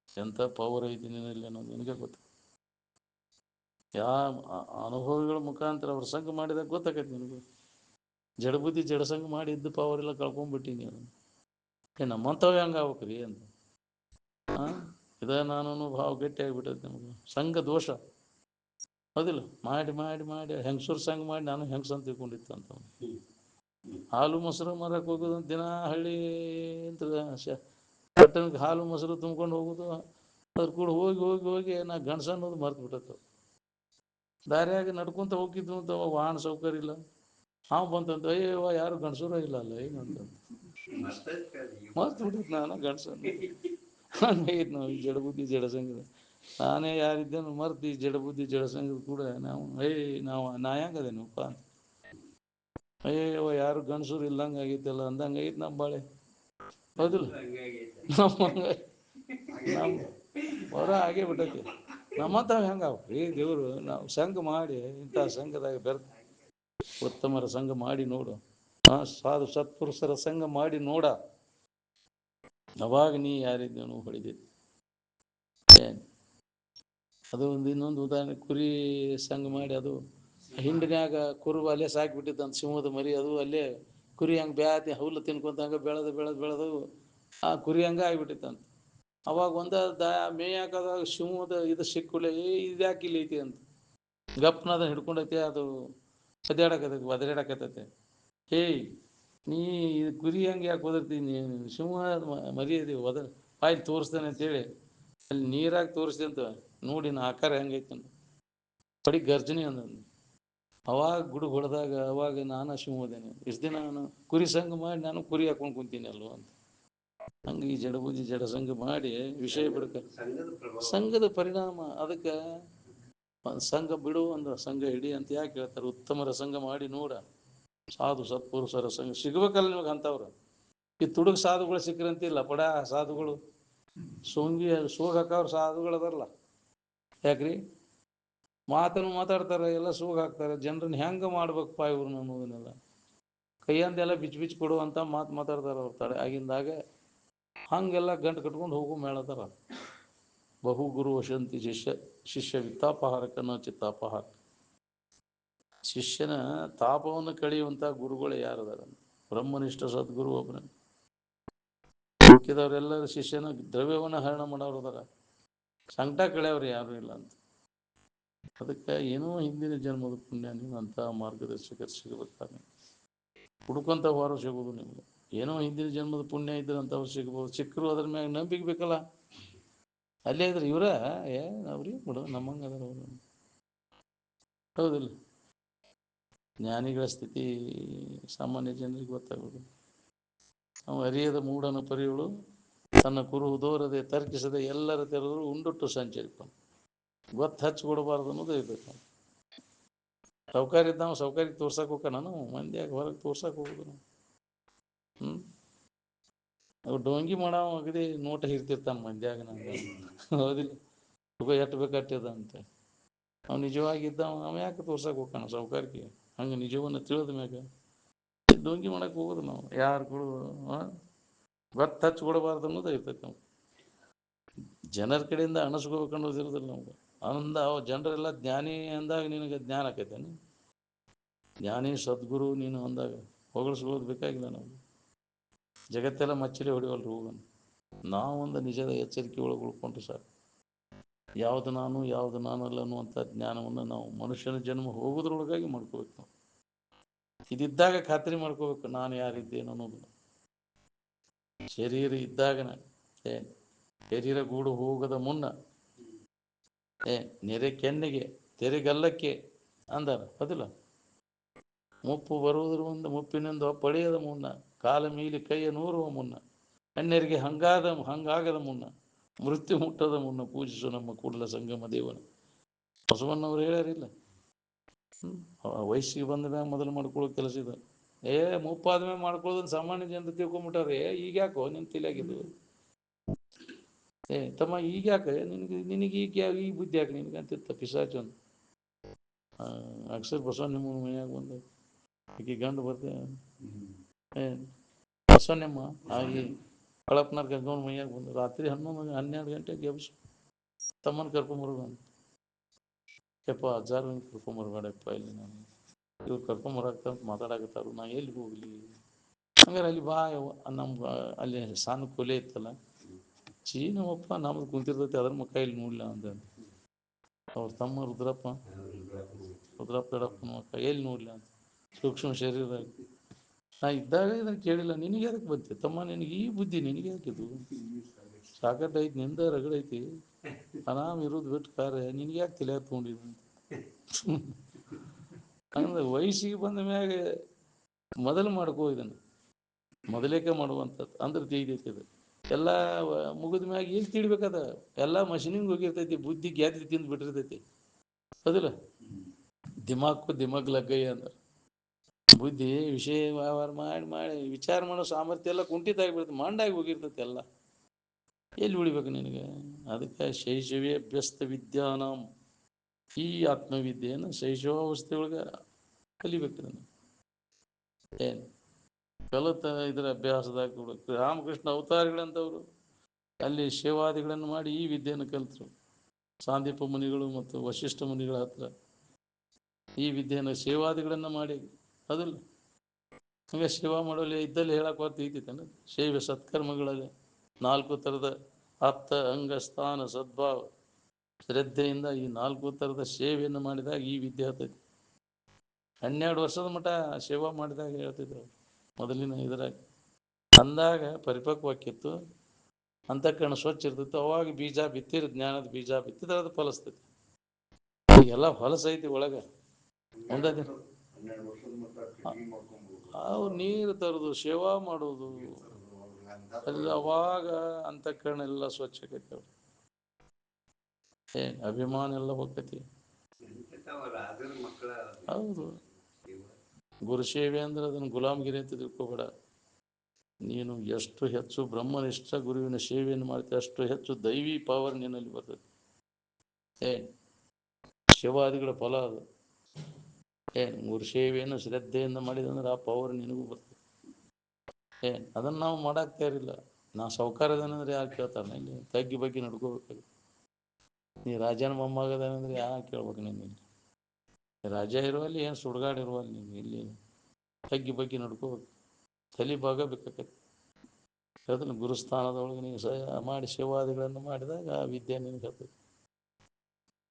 ಎಂಥ ಪವರ್ ಐತಿ ನಿನ್ನಲ್ಲಿ ಅನ್ನೋದು ನಿನಗೆ ಗೊತ್ತು. ಅನುಭವಿಗಳ ಮುಖಾಂತರ ಅವ್ರ ಸಂಘ ಮಾಡಿದಾಗ ಗೊತ್ತಾಗತ್ತೆ ನಿನಗೂ. ಜಡಬುದ್ಧಿ ಜಡಸಂಗ ಮಾಡಿ ಇದ್ದು ಪವರ್ ಎಲ್ಲ ಕಳ್ಕೊಂಡ್ಬಿಟ್ಟಿನಿ. ನಮ್ಮಂಥವು ಹೆಂಗೆ ಆಗ್ಬೇಕ್ರಿ ಅಂತ ನಾನು ಭಾವ ಗಟ್ಟಿ ಆಗಿಬಿಟ್ಟೈತೆ ನಮಗೆ. ಸಂಘ ದೋಷ, ಹೌದಿಲ್ಲ? ಮಾಡಿ ಮಾಡಿ ಮಾಡಿ ಹೆಂಗಸೂರು ಸಂಘ ಮಾಡಿ ನಾನು ಹೆಂಗಸ ಅಂತ ತಿಳ್ಕೊಂಡಿತ್ತು ಅಂತ. ಹಾಲು ಮೊಸರು ಮಾರಕ್ಕೆ ಹೋಗೋದು ದಿನ ಹಳ್ಳಿ ಅಂತ ಪಟ್ಟಣಕ್ಕೆ ಹಾಲು ಮೊಸರು ತುಂಬ್ಕೊಂಡು ಹೋಗೋದು. ಅದ್ರ ಕೂಡ ಹೋಗಿ ಹೋಗಿ ಹೋಗಿ ನಾ ಗಂಡಸ ಅನ್ನೋದು ಮರ್ತು ಬಿಟ್ಟತ್ತು. ದಾರಿಯಾಗಿ ನಡ್ಕೊಂತ ಹೋಗಿದ್ದು ಅಂತ ವಾಹನ ಸೌಕರ್ಯ ಇಲ್ಲ. ಹಾವು ಬಂತಂತ ಅಯ್ಯವ ಯಾರು ಗಂಡಸೂರ ಇಲ್ಲ ಅಲ್ಲ ಏನಂತ ಮರ್ತು ಬಿಟ್ಟಿತ್ತು ನಾನು ಗಂಡಸ. ಹಂಗೈತ್ ನಾವು ಈ ಜಡಬುದ್ಧಿ ಜಡಸಂಗದ ನಾನೇ ಯಾರಿದ್ದೇನು ಮರ್ತಿ ಜಡಬುದ್ಧಿ ಜಡಸಂಗದ ಕೂಡ ನಾವು ನಾ ಹೆಂಗದೇನಪ್ಪ ಅಂತ. ಅಯ್ಯೋ ಯಾರು ಗಂಡಸರು ಇಲ್ಲಂಗೆ ಆಗೈತಲ್ಲ ಅಂದಂಗೆ ಆಗೈತೆ ನಮ್ಮ ಬಾಳೆ. ಹೌದಿಲ್ಲ? ನಮ್ಮ ಹೊರ ಆಗೇ ಬಿಟ್ಟೈತಿ. ನಮ್ಮಂತಾವ್ ಹೆಂಗಾವ ರೀ ದೇವರು. ನಾವು ಸಂಘ ಮಾಡಿ ಇಂಥ ಸಂಘದಾಗ ಬೆರ್ತ ಉತ್ತಮರ ಸಂಘ ಮಾಡಿ ನೋಡು. ಸಾಧು ಸತ್ಪುರುಷರ ಸಂಘ ಮಾಡಿ ನೋಡ. ಅವಾಗ ನೀ ಯಾರಿದ್ದೇನು ಹೊಳಿದೈತಿ. ಏನು ಅದು ಇನ್ನೊಂದು ಉದಾಹರಣೆ, ಕುರಿ ಸಂಘ ಮಾಡಿ ಅದು ಹಿಂಡಿನ್ಯಾಗ ಕುರುಬ ಅಲ್ಲೇ ಸಾಕಿಬಿಟ್ಟಿದ್ದಂತ ಸಿಂಹದ ಮರಿ. ಅದು ಅಲ್ಲೇ ಕುರಿ ಹಂಗೆ ಬ್ಯಾತಿ ಹುಲ್ಲು ತಿನ್ಕೊಂತ ಬೆಳೆದು ಆ ಕುರಿ ಹಂಗೆ ಆಗಿಬಿಟ್ಟಿತ್ತಂತ. ಅವಾಗ ಮೇಯಾಕದಾಗ ಸಿಂಹದ ಇದು ಸಿಕ್ಕುಲೆ ಇದು ಯಾಕೆ ಇಲ್ಲಿ ಐತಿ ಅಂತ ಗಪ್ನದ ಹಿಡ್ಕೊಂಡೈತಿ. ಅದು ಒದರಾಡಕತ್ತೈತೆ. ನೀ ಕುರಿ ಹಂಗೆ ಯಾಕೆ ಒದರ್ತೀನಿ, ಸಿಂಹ ಮರಿ ಬಾಯಿ ತೋರಿಸ್ತೇನೆ ಅಂತೇಳಿ ಅಲ್ಲಿ ನೀರಾಗಿ ತೋರಿಸ್ದೆ ಅಂತ ನೋಡಿ ನಾ ಆಕಾರ ಹೆಂಗೈತೆ ಪಡಿ ಗರ್ಜನೆ ಅಂದ. ಅವಾಗ ಗುಡುಗು ಹೊಡೆದಾಗ ಅವಾಗ ನಾನು ಸಿಂಹದೇನೆ. ಇಷ್ಟು ದಿನ ನಾನು ಕುರಿ ಸಂಘ ಮಾಡಿ ನಾನು ಕುರಿ ಹಾಕೊಂಡು ಕುಂತೀನಿ ಅಲ್ವ ಅಂತ. ಹಂಗೆ ಈ ಜಡಬುದ್ಧಿ ಜಡ ಸಂಘ ಮಾಡಿ ವಿಷಯ ಬಿಡ್ಕ ಸಂಘದ ಪರಿಣಾಮ. ಅದಕ್ಕೆ ಸಂಘ ಬಿಡು ಅಂದ್ರೆ ಸಂಘ ಹಿಡಿ ಅಂತ ಯಾಕೆ ಹೇಳ್ತಾರೆ? ಉತ್ತಮರ ಸಂಘ ಮಾಡಿ ನೋಡ. ಸಾಧು ಸತ್ಪುರುಷರ ಸಂಘ ಸಿಗ್ಬೇಕಲ್ಲ ನಿಮಗೆ ಅಂತವ್ರು. ಈ ತುಡುಗ್ ಸಾಧುಗಳು ಸಿಕ್ಕ್ರಂತಿಲ್ಲ, ಪಡ ಸಾಧುಗಳು ಸೋಂಗಿ ಸೋಗ್ ಹಾಕವ್ರು ಸಾಧುಗಳು ಅದರಲ್ಲ. ಯಾಕ್ರಿ ಮಾತನ್ನು ಮಾತಾಡ್ತಾರೆ, ಎಲ್ಲ ಸೋಗ್ ಹಾಕ್ತಾರೆ. ಜನರನ್ನ ಹೆಂಗೆ ಮಾಡ್ಬೇಕಪ್ಪ ಇವ್ರನ್ನ ಅನ್ನೋದನ್ನೆಲ್ಲ ಕೈಯಂದೆಲ್ಲ ಬಿಚ್ಚಿ ಕೊಡುವಂಥ ಮಾತಾಡ್ತಾರೆ ಅವ್ರ ತಡೆ ಆಗಿಂದಾಗ. ಹಂಗೆಲ್ಲ ಗಂಟು ಕಟ್ಕೊಂಡು ಹೋಗು ಮೇಳತಾರ. ಬಹು ಗುರು ವಶಂತಿ ಶಿಷ್ಯ ವಿತ್ತಾಪಹಾರಕ ನ ಚಿತ್ತಾಪಹಾರ. ಶಿಷ್ಯನ ತಾಪವನ್ನು ಕಳೆಯುವಂಥ ಗುರುಗಳು ಯಾರದಾರ? ಬ್ರಹ್ಮನಿಷ್ಠ ಸದ್ಗುರು ಒಬ್ಬನೇ. ಉಳಿದವರೆಲ್ಲರೂ ಶಿಷ್ಯನ ದ್ರವ್ಯವನ್ನು ಹರಣ ಮಾಡೋರದಾರ, ಸಂಕಟ ಕಳೆಯವ್ರು ಯಾರು ಇಲ್ಲ ಅಂತ. ಅದಕ್ಕೆ ಏನೋ ಹಿಂದಿನ ಜನ್ಮದ ಪುಣ್ಯ ನೀವು ಅಂಥ ಮಾರ್ಗದರ್ಶಕರು ಸಿಗಬೇಕಾದ್ರೆ ಹುಡುಕೊಂತ ಹೊರ ಸಿಗೋದು ನಿಮ್ಗೆ. ಏನೋ ಹಿಂದಿನ ಜನ್ಮದ ಪುಣ್ಯ ಇದ್ರೆ ಅಂಥವ್ರು ಸಿಗ್ಬೋದು. ಸಿಕ್ಕರು ಅದ್ರ ಮ್ಯಾಗ ನಂಬಿಕೆ ಬೇಕಲ್ಲ. ಅಲ್ಲೇ ಇದ್ರೆ ಇವರ ಅವ್ರಿಗೆ ಬಿಡು ನಮ್ಮಂಗೆ ಅದಾರ ಅವರು. ಹೌದಿಲ್ಲ? ಜ್ಞಾನಿಗಳ ಸ್ಥಿತಿ ಸಾಮಾನ್ಯ ಜನರಿಗೆ ಗೊತ್ತಾಗೋದು. ನಾವು ಅರಿಯದ ಮೂಢನ ಪರಿಗಳು ತನ್ನ ಕುರುಹು ದೋರದೆ ತರ್ಕಿಸದೆ ಎಲ್ಲರ ತೆರೆದರು ಉಂಡುಟ್ಟು ಸಂಚರಿಪ. ಗೊತ್ತು ಹಚ್ಕೊಡ್ಬಾರ್ದು ಅನ್ನೋದು ಇರ್ಬೇಕು. ಸೌಕರ್ಯ ಇದ್ದಾವ ಸೌಕರ್ಯಕ್ಕೆ ತೋರ್ಸಕ್ಕೆ ಹೋಗ ನಾನು ಮಂದಿಯಾಗ ಹೊರಗೆ ತೋರ್ಸಕ್ಕೆ ಹೋಗುದು ನಾವು. ಅವು ಡೋಂಗಿ ಮಾಡವ ಅಗದಿ ನೋಟ ಹಿರ್ತಿರ್ತಾನೆ ಮಂದ್ಯಾಗ. ನಂಗೆ ಹೌದಿಲ್ಲ? ಎಷ್ಟು ಬೇಕಟ್ಟಿದ ಅಂತ ಅವ್ನು ನಿಜವಾಗಿದ್ದ ಅವ ಯಾಕೆ ತೋರ್ಸಕ್ಕೆ ಹೋಗೋಣ ಸೌಕರ್ಯಕ್ಕೆ? ಹಂಗೆ ನಿಜವನ್ನು ತಿಳಿದ ಮ್ಯಾಗ ಡೋಂಗಿ ಮಾಡಕ್ಕೆ ಹೋಗೋದು ನಾವು. ಯಾರು ಕೊಡು ಗೊತ್ತು ಹಚ್ಕೊಡ್ಬಾರ್ದು ಅನ್ನೋದು ಇರ್ತೈತೆ ನಾವು. ಜನರ ಕಡೆಯಿಂದ ಅಣಸ್ಕೋಬೇಕು ಅನ್ನೋದು ಇರೋದಿಲ್ಲ ನಮ್ಗೆ. ಅವ ಜನರೆಲ್ಲ ಜ್ಞಾನಿ ಅಂದಾಗ ನಿನಗೆ ಜ್ಞಾನ ಆಕೈತೇನೆ? ಜ್ಞಾನಿ ಸದ್ಗುರು ನೀನು ಅಂದಾಗ ಹೊಗಳಿಸ್ಕೊಳ್ಳೋದು ಬೇಕಾಗಿಲ್ಲ ನಾವು. ಜಗತ್ತೆಲ್ಲ ಮಚ್ಚಲಿ ಹೊಡಿವಲ್ರು ಹೋಗನ್ನು. ನಾವೊಂದು ನಿಜದ ಎಚ್ಚರಿಕೆ ಒಳಗೆ ಉಳ್ಕೊಂಡ್ರೆ ಸಾಕು. ಯಾವುದು ನಾನಲ್ಲ ಅನ್ನುವಂಥ ಜ್ಞಾನವನ್ನು ನಾವು ಮನುಷ್ಯನ ಜನ್ಮ ಹೋಗೋದ್ರೊಳಗಾಗಿ ಮಾಡ್ಕೋಬೇಕು. ನಾವು ಇದಿದ್ದಾಗ ಖಾತ್ರಿ ಮಾಡ್ಕೋಬೇಕು ನಾನು ಯಾರಿದ್ದೇನು ಅನ್ನೋದು. ಶರೀರ ಇದ್ದಾಗನ ಶರೀರ ಗೂಡು ಹೋಗದ ಮುನ್ನ ನೆರೆ ಕೆನ್ನೆಗೆ ತೆರೆಗಲ್ಲಕ್ಕೆ ಅಂದಾರ. ಹೌದಿಲ್ಲ? ಮುಪ್ಪು ಬರುವುದರ ಮುಂದೆ ಮುಪ್ಪಿನಿಂದ ಪಡೆಯದ ಮುನ್ನ ಕಾಲ ಮೀಲಿ ಕೈಯ ನೂರುವ ಮುನ್ನ ಕಣ್ಣೆರಿಗೆ ಹಂಗಾಗದ ಮುನ್ನ ಮೃತ್ಯು ಮುಟ್ಟದ ಮುನ್ನ ಪೂಜಿಸು ನಮ್ಮ ಕೂಡಲ ಸಂಗಮ ದೇವನ. ಬಸವಣ್ಣವ್ರು ಹೇಳ್ಯಾರಿಲ್ಲ? ವಯಸ್ಸಿಗೆ ಬಂದ ಮ್ಯಾಗ ಮೊದಲು ಮಾಡ್ಕೊಳ್ಳೋ ಕೆಲಸ ಇದೆ. ಮುಪ್ಪಾದ ಮ್ಯಾಗ ಮಾಡ್ಕೊಳ್ಳೋದನ್ನ ಸಾಮಾನ್ಯ ಜನರು ತಿಳ್ಕೊಂಬಿಟ್ಟಾರೆ. ಈಗ ಯಾಕೋ ನಿನ್ನ ತಲೆಯಾಗಿದ್ದು ತಮ್ಮ ಈಗ ಯಾಕೆ ನಿನಗೆ ಈ ಬುದ್ಧಿ ಯಾಕೆ ನಿನಗೆ ಅಂತಿತ್ತ ಪಿಸಾಚು ಅಂತ. ಅಕ್ಷರ ಬಸವಣ್ಣಮ್ಮ ಮನ್ಯಾಗ ಬಂದು ಆಕಿ ಗಂಡು ಬರ್ತೇವೆ ಬಸವಣ್ಣಮ್ಮ ಆಗಿ ಕಳಪ್ನಾರ್ ಕರ್ಕೊಂಡು ಮೈಯಾಗ ಬಂದು ರಾತ್ರಿ 11-12 ಗಂಟೆಗೆ ಎಬ್ಸು ತಮ್ಮನ ಕರ್ಕೊಂಬರ್ಗ ಅಂತ. ಯಪ್ಪ ಅಜ್ಜಾರು ಕರ್ಕೊಂಬರ್ಬೇಡಪ್ಪ, ಇಲ್ಲಿ ನಾನು ಇವ್ರು ಕರ್ಕೊಂಬರಾಕ್ತಂತ ಮಾತಾಡಕತ್ತಾರು, ನಾ ಎಲ್ಲಿ ಹೋಗ್ಲಿ? ಹಂಗಾರೆ ಅಲ್ಲಿ ಬಾ ನಮ್ಮ ಅಲ್ಲಿ ಸಣ್ಣ ಕೊಲೆ ಇತ್ತಲ್ಲ, ನಮ್ಮಪ್ಪ ನಮ್ದು ಕುಂತಿರ್ತೈತಿ ಅದ್ರ ಕೈಲಿ ನೋಡ್ಲ ಅಂತ. ಅವ್ರ ತಮ್ಮ ರುದ್ರಪ್ಪ ದೊಡ್ಡಪ್ಪನ ಮಕ್ಕ ಎಲ್ಲಿ ನೋಡ್ಲಿ ಅಂತ ಸೂಕ್ಷ್ಮ ಶರೀರದಾಗ. ನಾ ಇದ್ದಾಗ ಇದನ್ನು ಕೇಳಿಲ್ಲ. ನಿನಗೆ ಅದಕ್ಕೆ ಬಂತೆ ತಮ್ಮ? ನಿನಗೆ ಈ ಬುದ್ಧಿ ನಿನಗೆ ಹಾಕಿದ್ದು ಸಾಕಟ್ಟೈತಿ, ನಿಂದ ರಗಡೈತಿ, ಆರಾಮ್ ಇರೋದು ಬಿಟ್ಟು ಕಾರ್ಯ ನಿನಗೆ ಯಾಕೆ ತಲೆ ಹತ್ಕೊಂಡಿದ್ದು ಅಂದ್ರೆ ವಯಸ್ಸಿಗೆ ಬಂದ ಮ್ಯಾಗ ಮೊದಲು ಮಾಡ್ಕೋ ಇದನ್ನು ಮೊದಲೇಕೆ ಮಾಡುವಂಥದ್ದು ಅಂದ್ರೆ ತಿಳಿದೈತಿದೆ. ಎಲ್ಲ ಮುಗಿದ ಮ್ಯಾಗ ಏನು ತಿಳ್ಬೇಕದ ಎಲ್ಲ ಮಷಿನಿಂಗ್ ಹೋಗಿರ್ತೈತಿ, ಬುದ್ಧಿ ಗ್ಯಾದ್ರಿ ತಿಂದು ಬಿಟ್ಟಿರ್ತೈತಿ. ಹೌದಿಲ್ಲ? ದಿಮಾಗ್ ಲಗ್ಗಯ್ಯ ಅಂದ್ರೆ ಬುದ್ಧಿ ವಿಷಯ ವ್ಯವಹಾರ ಮಾಡಿ ಮಾಡಿ ವಿಚಾರ ಮಾಡೋ ಸಾಮರ್ಥ್ಯ ಎಲ್ಲ ಕುಂಠಿತಾಗಿಬಿಡ್ತದೆ, ಮಂಡಾಗಿ ಹೋಗಿರ್ತೈತಿ ಎಲ್ಲ. ಎಲ್ಲಿ ಉಳಿಬೇಕು ನಿನಗೆ? ಅದಕ್ಕೆ ಶೈಶವೇ ಅಭ್ಯಸ್ತ ವಿದ್ಯಾನಾಂ, ಈ ಆತ್ಮವಿದ್ಯೆಯನ್ನು ಶೈಶವಾವಸ್ಥೆ ಒಳಗೆ ಕಲಿಬೇಕು ನಾನು. ಏನು ಕಲಿತ ಇದರ ಅಭ್ಯಾಸದಾಗ ಕೊಡಬೇಕು. ರಾಮಕೃಷ್ಣ ಅವತಾರಿಗಳಂತವರು ಅಲ್ಲಿ ಸೇವಾದಿಗಳನ್ನು ಮಾಡಿ ಈ ವಿದ್ಯೆಯನ್ನು ಕಲಿತರು. ಸಾಂದೀಪ ಮುನಿಗಳು ಮತ್ತು ವಶಿಷ್ಠ ಮುನಿಗಳ ಹತ್ರ ಈ ವಿದ್ಯೆಯನ್ನು ಸೇವಾದಿಗಳನ್ನು ಮಾಡಿ. ಅದಲ್ಲ ಹಂಗೆ ಸೇವಾ ಮಾಡೋಲ್ಲಿ ಇದ್ದಲ್ಲಿ ಹೇಳಕ್ಕೆ ಬರ್ತಿದ್ದಾನೆ. ಶೈವ ಸತ್ಕರ್ಮಗಳಲ್ಲಿ 4 ಥರದ ಆಪ್ತ ಅಂಗ ಸ್ಥಾನ ಸದ್ಭಾವ ಶ್ರದ್ಧೆಯಿಂದ ಈ 4 ಥರದ ಸೇವೆಯನ್ನು ಮಾಡಿದಾಗ ಈ ವಿದ್ಯೆ ಆಗ್ತೈತಿ. 12 ವರ್ಷದ ಮಟ್ಟ ಸೇವಾ ಮಾಡಿದಾಗ ಹೇಳ್ತಿದ್ರು ಮೊದಲಿನ ಇದರಾಗ. ಅಂದಾಗ ಪರಿಪಕ್ವಕ್ಕಿತ್ತು, ಅಂತಃಕರಣ ಸ್ವಚ್ಛ ಇರ್ತಿತ್ತು. ಅವಾಗ ಬೀಜ ಬಿತ್ತಿರ, ಜ್ಞಾನದ ಬೀಜ ಬಿತ್ತಿದ್ರೆ ಅದು ಫಲಿಸ್ತೈತಿ. ಈಗೆಲ್ಲ ಹೊಲಸೈತಿ ಒಳಗೆ. ಒಂದೇ ಅವ್ರು ನೀರು ತರೋದು, ಸೇವಾ ಮಾಡೋದು, ಅಲ್ಲಿ ಅವಾಗ ಅಂತಃಕರಣ ಎಲ್ಲ ಸ್ವಚ್ಛ ಆಕೈತಿ. ಅವ್ರು ಅಭಿಮಾನ ಎಲ್ಲ ಹೋಗ್ತೈತಿ. ಹೌದು, ಗುರು ಸೇವೆ ಅಂದ್ರೆ ಅದನ್ನು ಗುಲಾಮಗಿರಿ ಅಂತ ತಿಳ್ಕೊಬೇಡ. ನೀನು ಎಷ್ಟು ಹೆಚ್ಚು ಬ್ರಹ್ಮನಿಷ್ಠ ಗುರುವಿನ ಸೇವೆಯನ್ನು ಮಾಡ್ತೀವಿ ಅಷ್ಟು ಹೆಚ್ಚು ದೈವಿ ಪವರ್ ನಿನ್ನಲ್ಲಿ ಬರ್ತದೆ. ಶಿವಾದಿಗಳ ಫಲ ಅದು. ಗುರು ಸೇವೆಯನ್ನು ಶ್ರದ್ಧೆಯಿಂದ ಮಾಡಿದಂದ್ರೆ ಆ ಪವರ್ ನಿನಗೂ ಬರ್ತದೆ. ಅದನ್ನು ನಾವು ಮಾಡಾಕ್ತಾ ಇರಲಿಲ್ಲ. ನಾವು ಸೌಕಾರದೇನಂದ್ರೆ ಯಾರು ಕೇಳ್ತಾರೆ? ಇಲ್ಲಿ ತಗ್ಗಿ ಬಗ್ಗೆ ನಡ್ಕೋಬೇಕಾಗಿ. ನೀ ರಾಜನ ಮೊಮ್ಮಗದೇನಂದ್ರೆ ಯಾರು ಕೇಳ್ಬೇಕು? ನೀನು ರಾಜ ಇರುವಲ್ಲಿ ಏನು ಸುಡ್ಗಾಡು ಇರುವಲ್ಲಿ ನೀನು ಇಲ್ಲಿ ತಗ್ಗಿ ಬಗ್ಗೆ ನಡ್ಕೋಬೇಕು. ತಲೆ ಭಾಗ ಬೇಕಾಗತ್ತೆ. ಅದನ್ನು ಗುರುಸ್ಥಾನದೊಳಗೆ ನೀವು ಮಾಡಿ ಸೇವಾದಿಗಳನ್ನು ಮಾಡಿದಾಗ ಆ ವಿದ್ಯೆ ನಿನಗೆ ಹೇಳ್ತದೆ.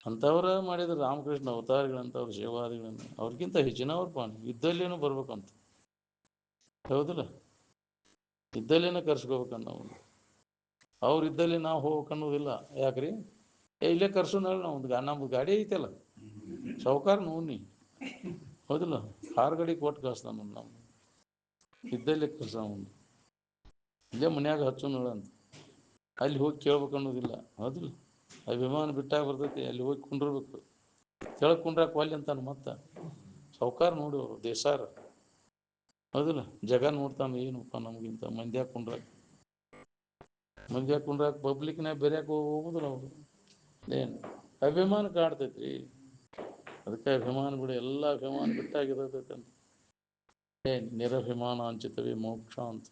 ಅಂಥವ್ರ ಮಾಡಿದ್ರು ರಾಮಕೃಷ್ಣ ಅವತಾರಿಗಳಂಥವ್ರು ಸೇವಾದಿಗಳನ್ನು. ಅವ್ರಿಗಿಂತ ಹೆಚ್ಚಿನವ್ರು ಪಾಣ ಇದ್ದಲ್ಲೇನೂ ಬರ್ಬೇಕಂತ. ಹೌದಿಲ್ಲ? ಇದ್ದಲ್ಲೇನೋ ಕರ್ಸ್ಕೋಬೇಕನ್ನ ನಾವು. ಅವ್ರು ಇದ್ದಲ್ಲಿ ನಾವು ಹೋಗ್ಬೇಕನ್ನೋದಿಲ್ಲ. ಯಾಕ್ರಿ? ಇಲ್ಲೇ ಕರ್ಸೋಣ ನಾವು. ನಮ್ದು ಗಾಡಿ ಐತಲ್ಲ, ಸೌಕಾರ ನೀ ಹೌದಿಲ್ಲ? ಕಾರ್ ಗಾಡಿ ಕೊಟ್ಟು ಕಳಿಸ್ತಾನ ನಾವು. ಇದ್ದಲ್ಲೇ ಕರ್ಸ ಒಂದು ಇಲ್ಲೇ ಮನ್ಯಾಗ ಹಚ್ಚೋಣ ಅಂತ. ಅಲ್ಲಿ ಹೋಗಿ ಕೇಳ್ಬೇಕು ಅನ್ನೋದಿಲ್ಲ. ಹೌದಿಲ್ಲ? ಅಭಿಮಾನ ಬಿಟ್ಟಾಗ ಬರ್ತೈತಿ. ಅಲ್ಲಿ ಹೋಗಿ ಕುಂಡಿರ್ಬೇಕು. ಕೆಳಗೆ ಕುಂಡ್ರಾಕ ಒಲ್ಲೆ ಅಂತಾನೆ ಮತ್ತೆ. ಸೌಕಾರ ನೋಡಿ ಅವರು ದೇಸಾರ. ಹೌದಿಲ್ಲ? ಜಗ ನೋಡ್ತಾನೆ. ಏನಪ್ಪ ನಮಗಿಂತ ಮಂದ್ಯಾಗ ಕುಂಡ್ರಾಕ ಪಬ್ಲಿಕ್ನಾಗ ಬೆರ್ಯಾಕ ಹೋಗುದಿಲ್ಲ ಅವರು. ಏನು ಅಭಿಮಾನ ಕಾಡ್ತೈತ್ರಿ. ಅದಕ್ಕೆ ಅಭಿಮಾನ ಬಿಡಿ, ಎಲ್ಲ ಅಭಿಮಾನ ಬಿಟ್ಟಾಗಿರ್ತೈತೆ ಅಂತ. ನಿರಭಿಮಾನ ಅಂಚಿತವೇ ಮೋಕ್ಷ ಅಂತ.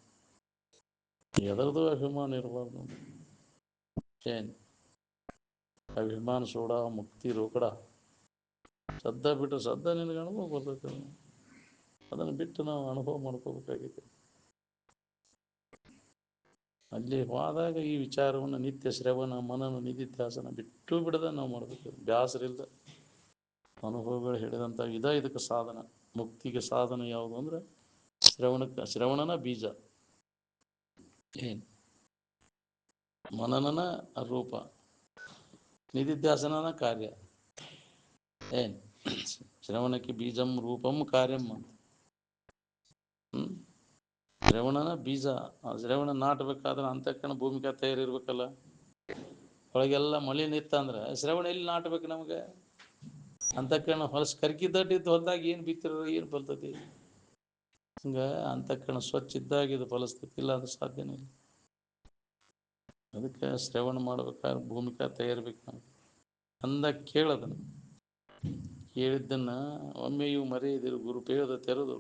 ಎದರದು ಅಭಿಮಾನ ಇರಬಾರ್ದು. ಅಭಿಮಾನ ಸೋಡ ಮುಕ್ತಿ ರೋಕಡ. ಶ್ರದ್ಧಾ ಬಿಟ್ಟರೆ ಶ್ರದ್ಧಾ ನಿನಗೆ ಅನುಭವ ಬರ್ತೈತೆ. ಅದನ್ನು ಬಿಟ್ಟು ನಾವು ಅನುಭವ ಮಾಡ್ಕೋಬೇಕಾಗಿದೆ. ಅಲ್ಲಿ ಹೋದಾಗ ಈ ವಿಚಾರವನ್ನು ನಿತ್ಯ ಶ್ರವಣ ಮನನ ನಿಧಿಧ್ಯಾಸನ ಬಿಟ್ಟು ಬಿಡದ ನಾವು ಮಾಡಬೇಕು. ಬ್ಯಾಸರಿಲ್ದ ಅನುಭವಗಳು ಹೇಳಿದಂಥ ಇದಕ್ಕೆ ಸಾಧನ. ಮುಕ್ತಿಗೆ ಸಾಧನ ಯಾವುದು ಅಂದ್ರೆ ಶ್ರವಣನ ಬೀಜ, ಮನನನ ರೂಪ, ನಿಧಿಧ್ಯಾಸನನ ಕಾರ್ಯ. ಶ್ರವಣಕ್ಕೆ ಬೀಜಂ ರೂಪಂ ಕಾರ್ಯಂ ಅಂತ. ಶ್ರವಣನ ಬೀಜ. ಶ್ರವಣ ನಾಟಬೇಕಾದ್ರೆ ಅಂತಃಕರಣ ಭೂಮಿಕಾ ತಯಾರಿರ್ಬೇಕಲ್ಲ. ಒಳಗೆಲ್ಲ ಮಳೆ ನಿತ್ತಂದ್ರೆ ಶ್ರವಣ ಎಲ್ಲಿ ನಾಟಬೇಕು ನಮಗೆ? ಅಂತಃಕರಣ ಹೊಲಸು ಕರ್ಕಿದ್ದಟ್ಟಿದ್ದು ಹೊಲದಾಗ ಏನು ಬಿತ್ತಿರೋ ಏನು ಫಲ್ತತಿ? ಹಂಗೆ ಅಂತಃಕರಣ ಸ್ವಚ್ಛ ಇದ್ದಾಗ ಇದು ಫಲಿಸ್ತೈತಿ. ಇಲ್ಲ ಅದು ಸಾಧ್ಯನೇ ಇಲ್ಲ. ಅದಕ್ಕೆ ಶ್ರವಣ ಮಾಡ್ಬೇಕಾದ್ರೆ ಭೂಮಿಕಾ ತಯಾರಿರ್ಬೇಕು ನಾವು. ಅಂದಾಗ ಕೇಳೋದನ್ನು, ಕೇಳಿದ್ದನ್ನು ಒಮ್ಮೆಯೂ ಮರೆಯದಿರು. ಗುರುಪೇದ ತೆರೆದು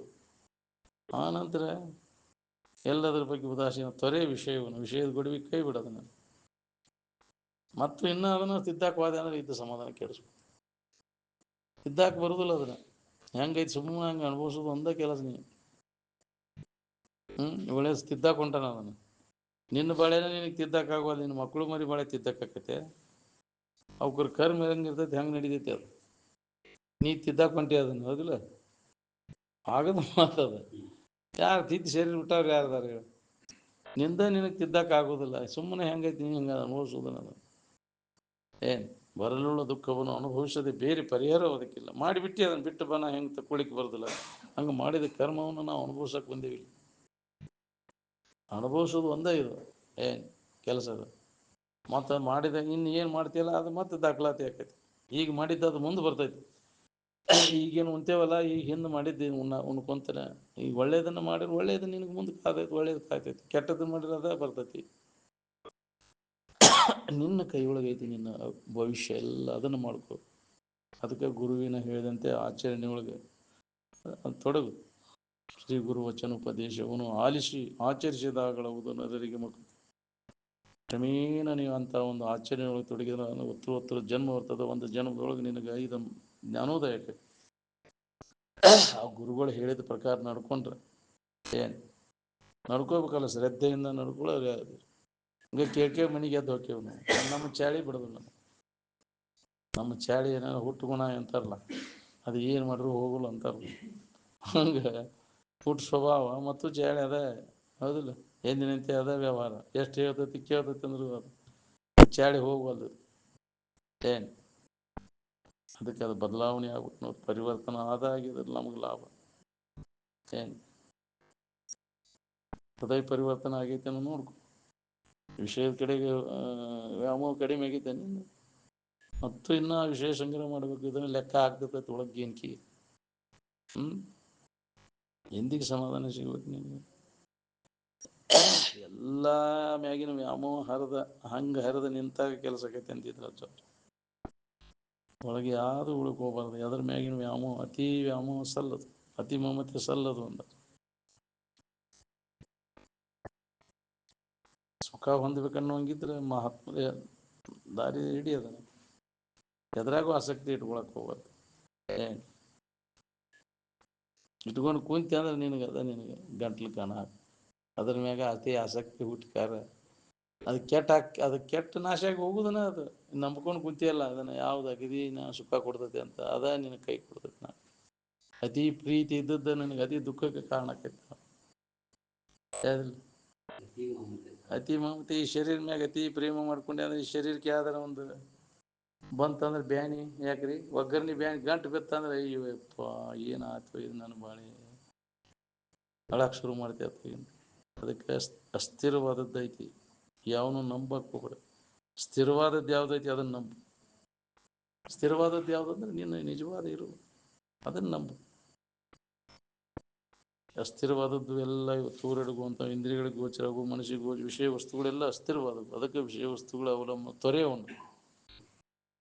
ಆನಂತರ ಎಲ್ಲದರ ಬಗ್ಗೆ ಉದಾಸೀನ ತೊರೆ ವಿಷಯದ ಗೊಡವಿ ಕೈ ಬಿಡೋದನ್ನು. ಮತ್ತು ಇನ್ನೂ ಅದನ್ನು ತಿದ್ದಾಕವಾದ ಅಂದ್ರೆ ಇದ್ದ ಸಮಾಧಾನ ಕೆಡಿಸ್ಬೇಕು. ತಿದ್ದಾಕ ಬರುದಿಲ್ಲ ಅದನ್ನು. ಹೆಂಗೈತಿ ಸುಮ್ಮನೆ ಹಂಗೆ ಅನುಭವಿಸೋದು ಒಂದೇ ಕೆಲಸ. ನೀವು ಒಳ್ಳೆ ತಿದ್ದಾಕೊಂಟಾನ ಅದನ್ನು. ನಿನ್ನ ಬಾಳೆನ ನಿನಗೆ ತಿದ್ದಾಕಾಗೋದು. ನಿನ್ನ ಮಕ್ಕಳು ಮರಿ ಬಾಳೆ ತಿದ್ದಾಕತ್ತೆ. ಅವ್ರ ಕರ್ಮ ಹೆಂಗಿರ್ತೈತಿ, ಹೆಂಗೆ ನಡೀತೈತಿ ಅದು. ನೀ ತಿದ್ದಾಕೊಂಟಿ ಅದನ್ನು. ಹೌದಿಲ್ಲ? ಆಗದು ಮಾತದ. ಯಾರು ತಿದ್ದು ಸೇರಿ ಬಿಟ್ಟವ್ರು ಯಾರದಾರ ಹೇಳಿ? ನಿನಗೆ ತಿದ್ದಾಕಾಗೋದಿಲ್ಲ. ಸುಮ್ಮನೆ ಹೆಂಗೈತಿ ನೀನು ಹಿಂಗೆ ಅನುಭವಿಸೋದು. ನಾನು ಬರಲುಳ್ಳ ದುಃಖವನ್ನು ಅನುಭವಿಸದೆ ಬೇರೆ ಪರಿಹಾರ ಅದಕ್ಕಿಲ್ಲ. ಮಾಡಿಬಿಟ್ಟು ಅದನ್ನು ಬಿಟ್ಟು ಬನ ಹೆಂಗೆ ತಕ್ಕೊಳಿಕ್ಕೆ ಬರೋದಿಲ್ಲ. ಹಂಗೆ ಮಾಡಿದ ಕರ್ಮವನ್ನು ನಾವು ಅನುಭವಿಸಕ್ಕೆ ಬಂದೇವಿ. ಅನುಭವಿಸೋದು ಒಂದೇ ಇದು. ಕೆಲಸ ಅದು. ಮತ್ತು ಮಾಡಿದ ಇನ್ನು ಏನು ಮಾಡ್ತೀಯಲ್ಲ ಅದು ಮತ್ತೆ ದಾಖಲಾತಿ ಆಕೈತಿ. ಈಗ ಮಾಡಿದ್ದು ಅದು ಮುಂದೆ ಬರ್ತೈತಿ. ಈಗೇನು ಉಣ್ತೇವಲ್ಲ, ಈಗ ಹಿಂದೆ ಮಾಡಿದ್ದು ಉಣ್ಕೊಂತಾನೆ. ಈಗ ಒಳ್ಳೇದನ್ನು ಮಾಡಿದ್ರೆ ಒಳ್ಳೇದು ನಿನಗೆ ಮುಂದೆ ಕಾದೈತಿ, ಒಳ್ಳೇದು ಕಾಯ್ತೈತಿ. ಕೆಟ್ಟದ್ದು ಮಾಡಿದ್ರೆ ಅದ ಬರ್ತೈತಿ. ನಿನ್ನ ಕೈ ಒಳಗೈತಿ ನಿನ್ನ ಭವಿಷ್ಯ ಎಲ್ಲ, ಅದನ್ನು ಮಾಡ್ಕೊ. ಅದಕ್ಕೆ ಗುರುವಿನ ಹೇಳಿದಂತೆ ಆಚರಣೆಯೊಳಗೆ ತೊಡಗು. ಶ್ರೀ ಗುರು ವಚನೋಪದೇಶವನ್ನು ಆಲಿಸಿ ಆಚರಿಸಿದಾಗಲವುದು ನರರಿಗೆ ಮಕ್ಕಳು. ಕ್ರಮೇಣ ನೀವು ಅಂತ ಒಂದು ಆಚರಣೆಯೊಳಗೆ ತೊಡಗಿದ್ರೆ ಉತ್ತರ ಜನ್ಮ ಬರ್ತದೆ. ಒಂದು ಜನ್ಮದೊಳಗೆ ನಿನಗೆ 5 ಜ್ಞಾನೋದಯಕ್ಕೆ ಆ ಗುರುಗಳು ಹೇಳಿದ ಪ್ರಕಾರ ನಡ್ಕೊಂಡ್ರೆ ಏನು ನಡ್ಕೋಬೇಕಲ್ಲ, ಶ್ರದ್ಧೆಯಿಂದ ನಡ್ಕೊಳ್ಳೋದು. ಹಂಗೆ ಕೇಳ್ಕೇಳಿ ಮನೆಗೆ ಎದ್ದು ಹೋಗ್ತೇವೆ ನಾವು. ನಮ್ಮ ಚಾಳಿ ಬಿಡೋದು, ನಮ್ಮ ಚಾಳಿ ಏನಾರು ಹುಟ್ಟುಗುಣ ಅಂತಾರಲ್ಲ, ಅದು ಏನು ಮಾಡ್ರು ಹೋಗಲ್ಲ ಅಂತಾರಲ್ಲ, ಹಂಗೆ ಹುಟ್ಟು ಸ್ವಭಾವ ಮತ್ತು ಚಾಳಿ ಅದ. ಹೌದಿಲ್ಲ? ಎಂದಿನಂತೆ ಅದ ವ್ಯವಹಾರ. ಎಷ್ಟು ಹೇಳ್ತೈತಿ ಕೇಳ್ತೈತಿ ಅಂದ್ರೂ ಅದು ಚಾಳಿ ಹೋಗವಲ್ದು. ಏನು ಅದಕ್ಕೆ ಅದು ಬದಲಾವಣೆ ಆಗ್ಬಿಟ್ಟು ನೋಡಿ, ಪರಿವರ್ತನೆ ಆದಾಗಿದ್ರೆ ನಮ್ಗೆ ಲಾಭ. ಏನು ಹೃದಯ ಪರಿವರ್ತನೆ ಆಗೈತೆ ಅನ್ನೋ ನೋಡ್ಕೊ. ವಿಷಯದ ಕಡೆಗೆ ವ್ಯಾಮೋಹ ಕಡಿಮೆ ಆಗೈತೆ ನಿನ್ನ, ಮತ್ತು ಇನ್ನೂ ವಿಷಯ ಸಂಗ್ರಹ ಮಾಡಬೇಕು. ಇದನ್ನು ಲೆಕ್ಕ ಆಗ್ತೈತೆ ಒಳಗೆ ಏನ್ಕಿ. ಎಂದಿಗೆ ಸಮಾಧಾನ ಸಿಗ್ಬೇಕು ನಿನಗೆ? ಎಲ್ಲ ಮ್ಯಾಗಿನ ವ್ಯಾಮೋಹ ಹರಿದ ನಿಂತಾಗ ಕೆಲಸ ಆಕೈತೆ ಅಂತಿದ್ರು. ಒಳಗೆ ಯಾವುದು ಉಳ್ಕೋಬಾರ್ದು. ಅದ್ರ ಮ್ಯಾಗಿನ ವ್ಯಾಮೋಹ, ಅತಿ ವ್ಯಾಮೋಹ ಸಲ್ಲದು, ಅತಿ ಮಮತೆ ಸಲ್ಲದು. ಅಂದ ಸುಖ ಹೊಂದ್ಬೇಕನ್ನೋಂಗಿದ್ರೆ ಮಹಾತ್ಮ ದಾರಿ ಹಿಡಿಯದ. ಎದ್ರಾಗೂ ಆಸಕ್ತಿ ಇಟ್ಕೊಳಕ್ ಹೋಗ್ಬಾರ್ದು. ಇಟ್ಕೊಂಡು ಕುಂತಿ ಅಂದ್ರೆ ನಿನಗೆ ಗಂಟ್ಲು ಕಾಣ. ಅದ್ರ ಮ್ಯಾಗ ಅತಿ ಆಸಕ್ತಿ ಹುಟ್ಟಿಕಾರ ಅದು ಕೆಟ್ಟ ನಾಶ ಆಗಿ ಹೋಗುದನ. ಅದು ನಂಬ್ಕೊಂಡು ಕುಂತಿಯಲ್ಲ, ಅದನ್ನು ಯಾವ್ದು ಅಗದಿ ನಾ ಸುಖ ಕೊಡ್ತೈತೆ ಅಂತ ಅದ ನಿನಗೆ ಕೈ ಕೊಡ್ತೈತೆ. ನಾ ಅತಿ ಪ್ರೀತಿ ಇದ್ದದ್ದು ನನಗೆ ಅತಿ ದುಃಖಕ್ಕೆ ಕಾರಣ ಆಕೈತಿ. ಅತಿ ಮಮತೆ ಈ ಶರೀರ ಮ್ಯಾಗ ಅತಿ ಪ್ರೇಮ ಮಾಡ್ಕೊಂಡೆ ಅಂದ್ರೆ ಈ ಶರೀರಕ್ಕೆ ಯಾವ್ದಾರ ಒಂದು ಬಂತಂದ್ರೆ ಬ್ಯಾನಿ, ಯಾಕ್ರಿ ಒಗ್ಗರ್ನಿ ಬ್ಯಾನಿ ಗಂಟು ಬಿತ್ತಂದ್ರೆ ಅಯ್ಯಪ್ಪ ಏನಾಯ್ತು ಇದು ನನ್ನ ಬಾಳಿ ಅಳಕ್ಕೆ ಶುರು ಮಾಡ್ತೇವೆ. ಅದಕ್ಕೆ ಅಸ್ಥಿರವಾದದ್ದು ಐತಿ, ಯಾವನು ನಂಬಕ್ಕೆ ಹೋಗ್ಬೇಡ. ಸ್ಥಿರವಾದದ್ದು ಯಾವುದೈತಿ ಅದನ್ನು ನಂಬು. ಸ್ಥಿರವಾದದ್ದು ಯಾವುದಂದ್ರೆ ನೀನು ನಿಜವಾದ ಇರು, ಅದನ್ನು ನಂಬು. ಅಸ್ಥಿರವಾದದ್ದು ಎಲ್ಲ ತೂರೆಡುವಂಥ ಇಂದ್ರಿಯಗಳಿಗೆ ಗೋಚರವು ಮನಸ್ಸಿಗೆ ವಿಷಯ ವಸ್ತುಗಳೆಲ್ಲ ಅಸ್ಥಿರವಾದದ್ದು. ಅದಕ್ಕೆ ವಿಷಯ ವಸ್ತುಗಳ ಅವಲಂಬ ತೊರೆಯವನ್ನ,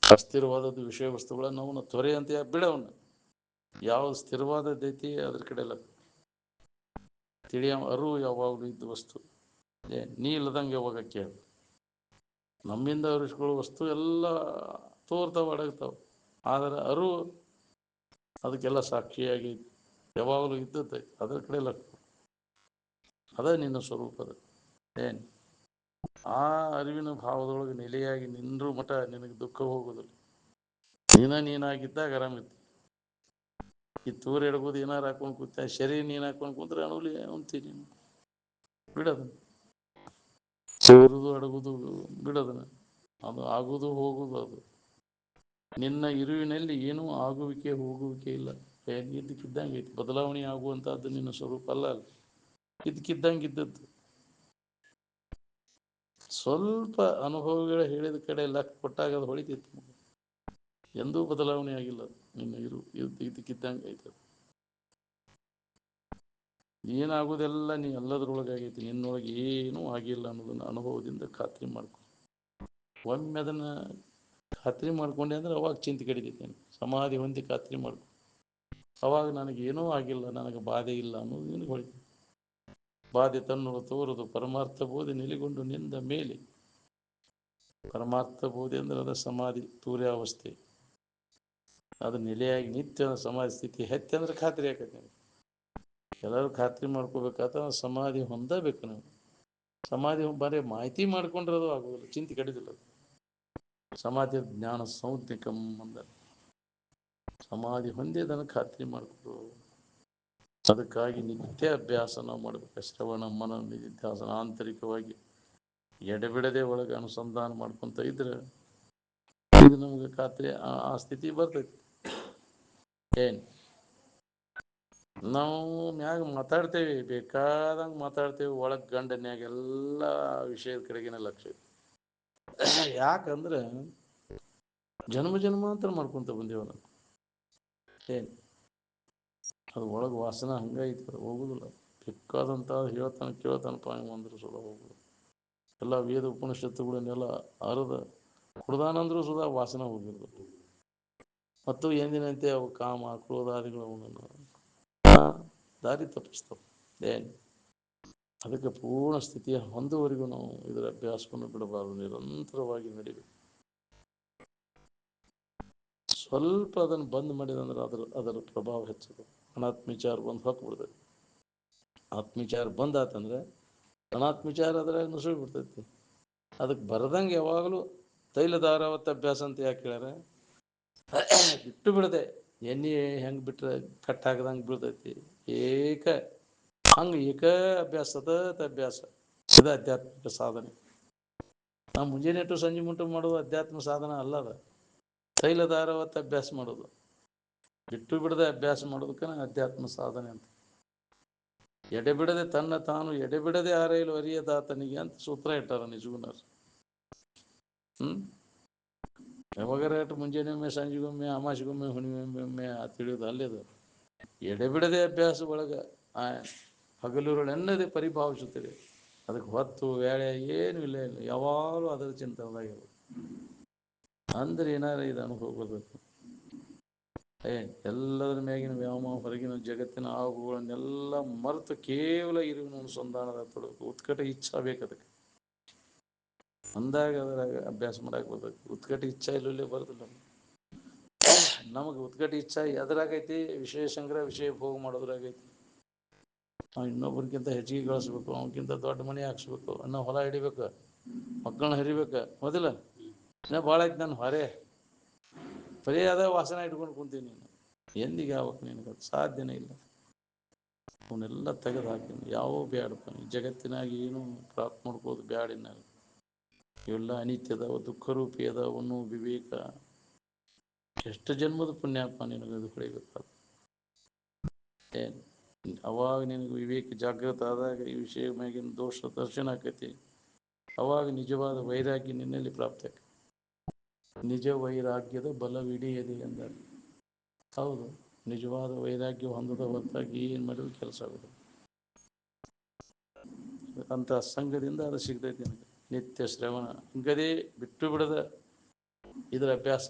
ಅಸ್ಥಿರವಾದದ್ದು ವಿಷಯ ವಸ್ತುಗಳನ್ನು ಅವನ್ನ ತೊರೆ ಅಂತ ಬಿಡವನ್ನ. ಯಾವ್ದು ಸ್ಥಿರವಾದದ್ದೈತಿ ಅದ್ರ ಕಡೆ ಎಲ್ಲ ತಿಳಿಯ ಅರು ಯಾವಾಗಲೂ ಇದ್ದ ವಸ್ತು. ನೀ ಇಲ್ಲದಂಗೆ ಯಾವಾಗ ಕೇಳು. ನಮ್ಮಿಂದ ಅರಿಸ್ಕೊಳ್ಳೋ ವಸ್ತು ಎಲ್ಲ ತೋರ್ತಾವ, ಅಡಗ್ತಾವ. ಆದರೆ ಅರು ಅದಕ್ಕೆಲ್ಲ ಸಾಕ್ಷಿಯಾಗಿ ಯಾವಾಗಲೂ ಇದ್ದದ್ದೈತಿ. ಅದರ ಕಡೆ ಎಲ್ಲ ಅದ ನಿನ್ನ ಸ್ವರೂಪದ. ಏನು ಆ ಅರಿವಿನ ಭಾವದೊಳಗೆ ನೆಲೆಯಾಗಿ ನಿಂದ್ರೂ ಮಠ ನಿನಗೆ ದುಃಖ ಹೋಗೋದಿಲ್ಲ. ನೀನಾಗಿದ್ದಾಗ ಆರಾಮಿತ್ತು. ಈ ತೂರು ಎಡ್ಬೋದು ಏನಾರು ಹಾಕೊಂಡು ಕೂತ ಶರೀರ ನೀನು ಹಾಕೊಂಡು ಕೂತ್ರೆ ಅಣುಲಿ ಅಂತೀನಿ ಬಿಡೋದನ್ನ. ತೂರುದು ಅಡಗುದು ಬಿಡೋದನ್ನ. ಅದು ಆಗುವುದು ಹೋಗುವುದು. ಅದು ನಿನ್ನ ಇರುವಿನಲ್ಲಿ ಏನೂ ಆಗುವಿಕೆ ಹೋಗುವಿಕೆ ಇಲ್ಲ. ಇದ್ದಕ್ಕಿದ್ದಂಗೆ ಐತಿ. ಬದಲಾವಣೆ ಆಗುವಂಥದ್ದು ನಿನ್ನ ಸ್ವರೂಪ ಅಲ್ಲ. ಇದ್ದಕ್ಕಿದ್ದಂಗೆ ಇದ್ದದ್ದು. ಸ್ವಲ್ಪ ಅನುಭವಗಳ ಹೇಳಿದ ಕಡೆ ಲೆಕ್ಕ ಕೊಟ್ಟಾಗ ಅದು ಹೊಳಿತಿತ್ತು. ಎಂದೂ ಬದಲಾವಣೆ ಆಗಿಲ್ಲ. ನಿನ್ನ ಇದ್ದಕ್ಕಿದ್ದಂಗೆ ಐತೆ. ಏನಾಗೋದೆಲ್ಲ ನೀ ಎಲ್ಲದರೊಳಗಾಗೈತಿ. ನಿನ್ನೊಳಗೆ ಏನೂ ಆಗಿಲ್ಲ ಅನ್ನೋದನ್ನು ಅನುಭವದಿಂದ ಖಾತ್ರಿ ಮಾಡ್ಕೊ. ಒಮ್ಮೆ ಅದನ್ನು ಖಾತ್ರಿ ಮಾಡ್ಕೊಂಡೆ ಅಂದ್ರೆ ಅವಾಗ ಚಿಂತೆ ಕಡಿತೈತೇನೆ. ಸಮಾಧಿ ಹೊಂದಿ ಖಾತ್ರಿ ಮಾಡ್ಕೊ. ಅವಾಗ ನನಗೇನೂ ಆಗಿಲ್ಲ, ನನಗೆ ಬಾಧೆ ಇಲ್ಲ ಅನ್ನೋದು ನಿನಗೆ ಹೊಳಿತು. ಬಾಧೆ ತನ್ನೊಳ ತೋರುದು ಪರಮಾರ್ಥ ಬೋಧೆ ನೆಲೆಗೊಂಡು ನಿಂದ ಮೇಲೆ. ಪರಮಾರ್ಥ ಬೋಧೆ ಅಂದ್ರೆ ಅದ ಸಮಾಧಿ ತೂರ್ಯಾವಸ್ಥೆ. ಅದು ನೆಲೆಯಾಗಿ ನಿತ್ಯ ಸಮಾಧಿ ಸ್ಥಿತಿ ಹೆಚ್ಚು ಅಂದ್ರೆ ಖಾತ್ರಿ ಆಕೈತಿ. ಎಲ್ಲರೂ ಖಾತ್ರಿ ಮಾಡ್ಕೋಬೇಕಾದ್ರೆ ಸಮಾಧಿ ಹೊಂದಬೇಕು. ನಾವು ಸಮಾಧಿ ಬರೀ ಮಾಹಿತಿ ಮಾಡ್ಕೊಂಡ್ರೆ ಅದು ಆಗೋದಿಲ್ಲ, ಚಿಂತೆ ಕಡಿದಿಲ್ಲ. ಸಮಾಧಿ ಜ್ಞಾನ ಸಂಜ್ಞಕಂ ಅಂದ. ಸಮಾಧಿ ಹೊಂದಿ ಅದನ್ನು ಖಾತ್ರಿ ಮಾಡ್ಕೊಡು. ಅದಕ್ಕಾಗಿ ನಿತ್ಯ ಅಭ್ಯಾಸ ನಾವು ಮಾಡಬೇಕು. ಶ್ರವಣ ಮನನ ನಿಧಿಧ್ಯಾಸನ ಆಂತರಿಕವಾಗಿ ಎಡೆಬಿಡದೆ ಒಳಗೆ ಅನುಸಂಧಾನ ಮಾಡ್ಕೊತ ಇದ್ರೆ ಇದು ನಮಗೆ ಖಾತ್ರಿ ಆ ಸ್ಥಿತಿ ಬರ್ತೈತಿ. ಏನು ನಾವು ಮ್ಯಾಗ ಮಾತಾಡ್ತೇವೆ, ಬೇಕಾದಂಗೆ ಮಾತಾಡ್ತೇವೆ, ಒಳಗೆ ಗಂಡನ್ಯಾಗ ಎಲ್ಲ ವಿಷಯದ ಕಡೆಗಿನ ಲಕ್ಷ್ಯ. ಯಾಕಂದ್ರೆ ಜನ್ಮ ಜನ್ಮಾಂತರ ಮಾಡ್ಕೊಂತ ಬಂದೇವ ನಾವು. ಏನು ಅದು ಒಳಗೆ ವಾಸನ ಹಂಗೈತಿ, ಹೋಗುದಿಲ್ಲ. ಬೇಕಾದಂಥ ಹೇಳ್ತಾನೆ ಕೇಳ್ತಾನಪ್ಪ ಅಂದ್ರು ಸುಧಾ ಹೋಗುದು. ಎಲ್ಲ ವೇದ ಉಪನಿಷತ್ತುಗಳನ್ನೆಲ್ಲ ಅರದ ಕುಡ್ದಾನಂದ್ರೂ ಸುಧಾ ವಾಸನ ಹೋಗಿರ್ಬೇಕು. ಮತ್ತು ಎಂದಿನಂತೆ ಅವು ಕಾಮ ಕ್ರೋಧಾದಿಗಳು ಅವನನ್ನು ದಾರಿ ತಪ್ಪಿಸ್ತವೆ. ಏನು ಅದಕ್ಕೆ ಪೂರ್ಣ ಸ್ಥಿತಿಯ ಹೊಂದುವರೆಗೂ ನಾವು ಇದರ ಅಭ್ಯಾಸವನ್ನು ಬಿಡಬಾರದು, ನಿರಂತರವಾಗಿ ನಡಿಬೇಕು. ಸ್ವಲ್ಪ ಅದನ್ನು ಬಂದ್ ಮಾಡಿದಂದ್ರೆ ಅದರ ಪ್ರಭಾವ ಹೆಚ್ಚದು. ಅನಾತ್ಮವಿಚಾರ ಬಂದು ಹೊಕ್ಬಿಡ್ತೈತಿ. ಆತ್ಮವಿಚಾರ ಬಂದಾತಂದ್ರೆ ಅನಾತ್ಮವಿಚಾರ ಅದ್ರಾಗ ನುಸುಳಿ ಬಿಡ್ತೈತಿ. ಅದಕ್ಕೆ ಬರದಂಗೆ ಯಾವಾಗಲೂ ತೈಲಧಾರಾವತ್ತ ಅಭ್ಯಾಸ ಅಂತ ಯಾಕೆ ಹೇಳ್ಯಾರ? ಬಿಟ್ಟು ಬಿಡದೆ ಎಣ್ಣೆ ಹೆಂಗೆ ಬಿಟ್ರೆ ಕಟ್ಟಾಕದಂಗೆ ಬೀಳ್ತೈತಿ. ಹಂಗೆ ಏಕ ಅಭ್ಯಾಸ, ಸತತ ಅಭ್ಯಾಸ, ಇದು ಆಧ್ಯಾತ್ಮಿಕ ಸಾಧನೆ. ನಾವು ಮುಂಜಾನೆ ಇಟ್ಟು ಸಂಜೆ ಮುಟ್ಟು ಮಾಡೋದು ಅಧ್ಯಾತ್ಮ ಸಾಧನ ಅಲ್ಲ. ಅದು ತೈಲಧಾರಾವತ್ತ ಅಭ್ಯಾಸ ಮಾಡೋದು, ಬಿಟ್ಟು ಬಿಡದೆ ಅಭ್ಯಾಸ ಮಾಡೋದಕ್ಕೆ ಅಧ್ಯಾತ್ಮ ಸಾಧನೆ ಅಂತ. ಎಡೆಬಿಡದೆ ತನ್ನ ತಾನು ಎಡೆಬಿಡದೆ ಆರೈಲು ಅರಿಯದಾತನಿಗೆ ಅಂತ ಸೂತ್ರ ಇಟ್ಟಾರ ನಿಜಗುಣರು. ಯಾವಾಗಾರ ಇಟ್ಟು ಮುಂಜಾನೆಗೊಮ್ಮೆ, ಸಂಜೆಗೊಮ್ಮೆ, ಅಮಾಸೆಗೊಮ್ಮೆ, ಹುಣ್ಣಿಮೆಗೊಮ್ಮೆ ತಿಳಿಯೋದು ಅಲ್ಲಿದು. ಎಡೆಬಿಡದೆ ಅಭ್ಯಾಸ ಒಳಗೆ ಹಗಲುರುಳೆನ್ನದೇ ಪರಿಭಾವಿಸುತ್ತದೆ. ಅದಕ್ಕೆ ಹೊತ್ತು ವೇಳೆ ಏನು ಇಲ್ಲ, ಯಾವಾಗಲೂ ಅದರ ಚಿಂತನೆದಾಗಿರೋದು. ಅಂದ್ರೆ ಏನಾರ ಇದು ಅನುಭವ ಬರಬೇಕು. ಎಲ್ಲದರ ಮ್ಯಾಗಿನ ವ್ಯಾಮೋಹ, ಹೊರಗಿನ ಜಗತ್ತಿನ ಆಗುಗಳನ್ನೆಲ್ಲ ಮರೆತು ಕೇವಲ ಇರುವಿನ ಅನುಸಂಧಾನದ ತೊಡಬೇಕು. ಉತ್ಕಟ ಇಚ್ಛಾ ಬೇಕು ಅದಕ್ಕೆ. ಅಂದಾಗ ಅದರಾಗ ಅಭ್ಯಾಸ ಮಾಡಕ್ಕೆ ಬರ್ತೈತಿ. ಉತ್ಕಟ ಇಚ್ಛಾ ಇಲ್ಲೇ ಬರೋದಿಲ್ಲ. ನಮಗೆ ಉತ್ಕಟ ಇಚ್ಛಾ ಎದುರಾಗೈತಿ? ವಿಷಯ ಸಂಗ್ರಹ, ವಿಷಯ ಭೋಗ ಮಾಡೋದ್ರಾಗೈತಿ. ನಾವು ಇನ್ನೊಬ್ರಿಗಿಂತ ಹೆಚ್ಚಿಗೆ ಗಳಿಸ್ಬೇಕು, ಅವನಕ್ಕಿಂತ ದೊಡ್ಡ ಮನೆ ಹಾಕ್ಸ್ಬೇಕು, ಅನ್ನೋ ಹೊಲ ಹಿಡಿಬೇಕು, ಮಕ್ಕಳನ್ನ ಹರಿಬೇಕು. ಮೊದಲ ಇನ್ನೂ ಭಾಳ ಐತಿ ನಾನು ಹೊರೆ ಬರೀ ಅದ ವಾಸನೆ ಇಟ್ಕೊಂಡು ಕುಂತೀನಿ. ನೀನು ಎಂದಿಗೆ ಆಗ್ಬೇಕು? ನಿನಗೆ ಸಾಧ್ಯನೇ ಇಲ್ಲ. ಅವನ್ನೆಲ್ಲ ತೆಗೆದು ಹಾಕ್ತೀನಿ. ಯಾವ ಬ್ಯಾಡಪ್ಪ, ಜಗತ್ತಿನಾಗ ಏನು ಪ್ರಾಪ್ತ ಮಾಡ್ಕೋದು ಬ್ಯಾಡಿನ. ಇವೆಲ್ಲ ಅನಿತ್ಯದವ, ದುಃಖರೂಪಿ ಅದಾವನ್ನು ವಿವೇಕ. ಎಷ್ಟು ಜನ್ಮದ ಪುಣ್ಯಾತ್ಮ ನಿನಗದು ಹೊಳಿಬೇಕಾದ. ಏನು ಅವಾಗ ನಿನಗೆ ವಿವೇಕ ಜಾಗೃತ ಆದಾಗ ಈ ವಿಷಯ ಮ್ಯಾಗಿನ ದೋಷ ದರ್ಶನ ಆಕೈತಿ. ಅವಾಗ ನಿಜವಾದ ವೈರಾಗ್ಯ ನಿನ್ನಲ್ಲಿ ಪ್ರಾಪ್ತಿ ಆಕೈತಿ. ನಿಜ ವೈರಾಗ್ಯದ ಬಲವಿಡಿಯದೆ ಎಂದರು. ಹೌದು, ನಿಜವಾದ ವೈರಾಗ್ಯ ಹೊಂದದ ಹೊತ್ತಾಗಿ ಏನು ಮಾಡಿದ್ರು ಕೆಲಸ ಆಗೋದು. ಅಂತ ಸಂಘದಿಂದ ಅದು ಸಿಗ್ತೈತಿ ನಿನಗೆ. ನಿತ್ಯ ಶ್ರವಣ ಹಿಂಗದೇ ಬಿಟ್ಟು ಬಿಡದ ಇದರ ಅಭ್ಯಾಸ.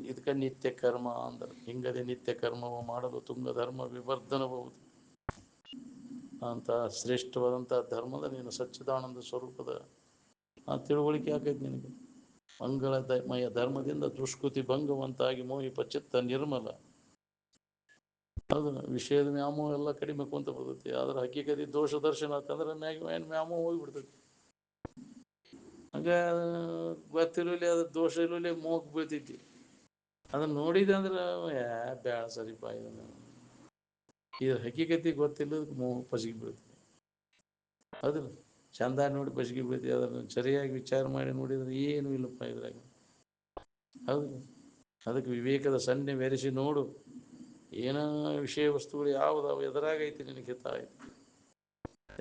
ಇದಕ್ಕೆ ನಿತ್ಯ ಕರ್ಮ ಅಂದ್ರೆ. ಹಿಂಗದೆ ನಿತ್ಯ ಕರ್ಮವು ಮಾಡಲು ತುಂಗ ಧರ್ಮ ವಿವರ್ಧನಬಹುದು ಅಂತ ಶ್ರೇಷ್ಠವಾದಂಥ ಧರ್ಮದ ನೀನು ಸಚ್ಚಿದಾನಂದ ಸ್ವರೂಪದ ಆ ತಿಳುವಳಿಕೆ ಆಕೈತಿ ನಿನಗೆ. ಮಂಗಳಮಯ ಧರ್ಮದಿಂದ ದುಷ್ಕೃತಿ ಭಂಗವಂತಾಗಿ ಮೋಹಿಪ ಚಿತ್ತ ನಿರ್ಮಲ. ಅದು ವಿಷಯದ ವ್ಯಾಮೋಹ ಎಲ್ಲ ಕಡಿಮೆ ಕೊಂತ ಬರ್ತೈತಿ. ಆದ್ರೆ ಹಕ್ಕಿಗತಿ ದೋಷ ದರ್ಶನ ಅಂತಂದ್ರೆ ವ್ಯಾಮೋಹ ಹೋಗಿಬಿಡ್ತೈತಿ. ಹಂಗೆ ಗೊತ್ತಿರಲಿ ಅದು ದೋಷ ಇರಲಿ ಮೋಹಕ್ಕೆ ಬೀಳ್ತೈತಿ. ಅದನ್ನ ನೋಡಿದೆ ಅಂದ್ರೆ ಬ್ಯಾಡ ಸರಿಪ, ಇದು ಹಕ್ಕಿಗತಿ ಗೊತ್ತಿಲ್ಲದಕ್ಕೆ ಮೋಹ ಪಸಿಗೆ ಬೀಳ್ತೈತಿ. ಹೌದಿಲ್ಲ? ಚಂದ ನೋಡಿ ಪಸಿಗೆ ಬೀಳ್ತೀವಿ. ಅದನ್ನು ಸರಿಯಾಗಿ ವಿಚಾರ ಮಾಡಿ ನೋಡಿದ್ರೆ ಏನೂ ಇಲ್ಲಪ್ಪ ಇದ್ರಾಗ. ಹೌದು, ಅದಕ್ಕೆ ವಿವೇಕದ ಸನ್ನೆ ಬೆರೆಸಿ ನೋಡು. ಏನೋ ವಿಷಯ ವಸ್ತುಗಳು ಯಾವುದಾವು ಎದುರಾಗೈತಿ ನಿನಗೆ ಹಿತ ಆಯ್ತು.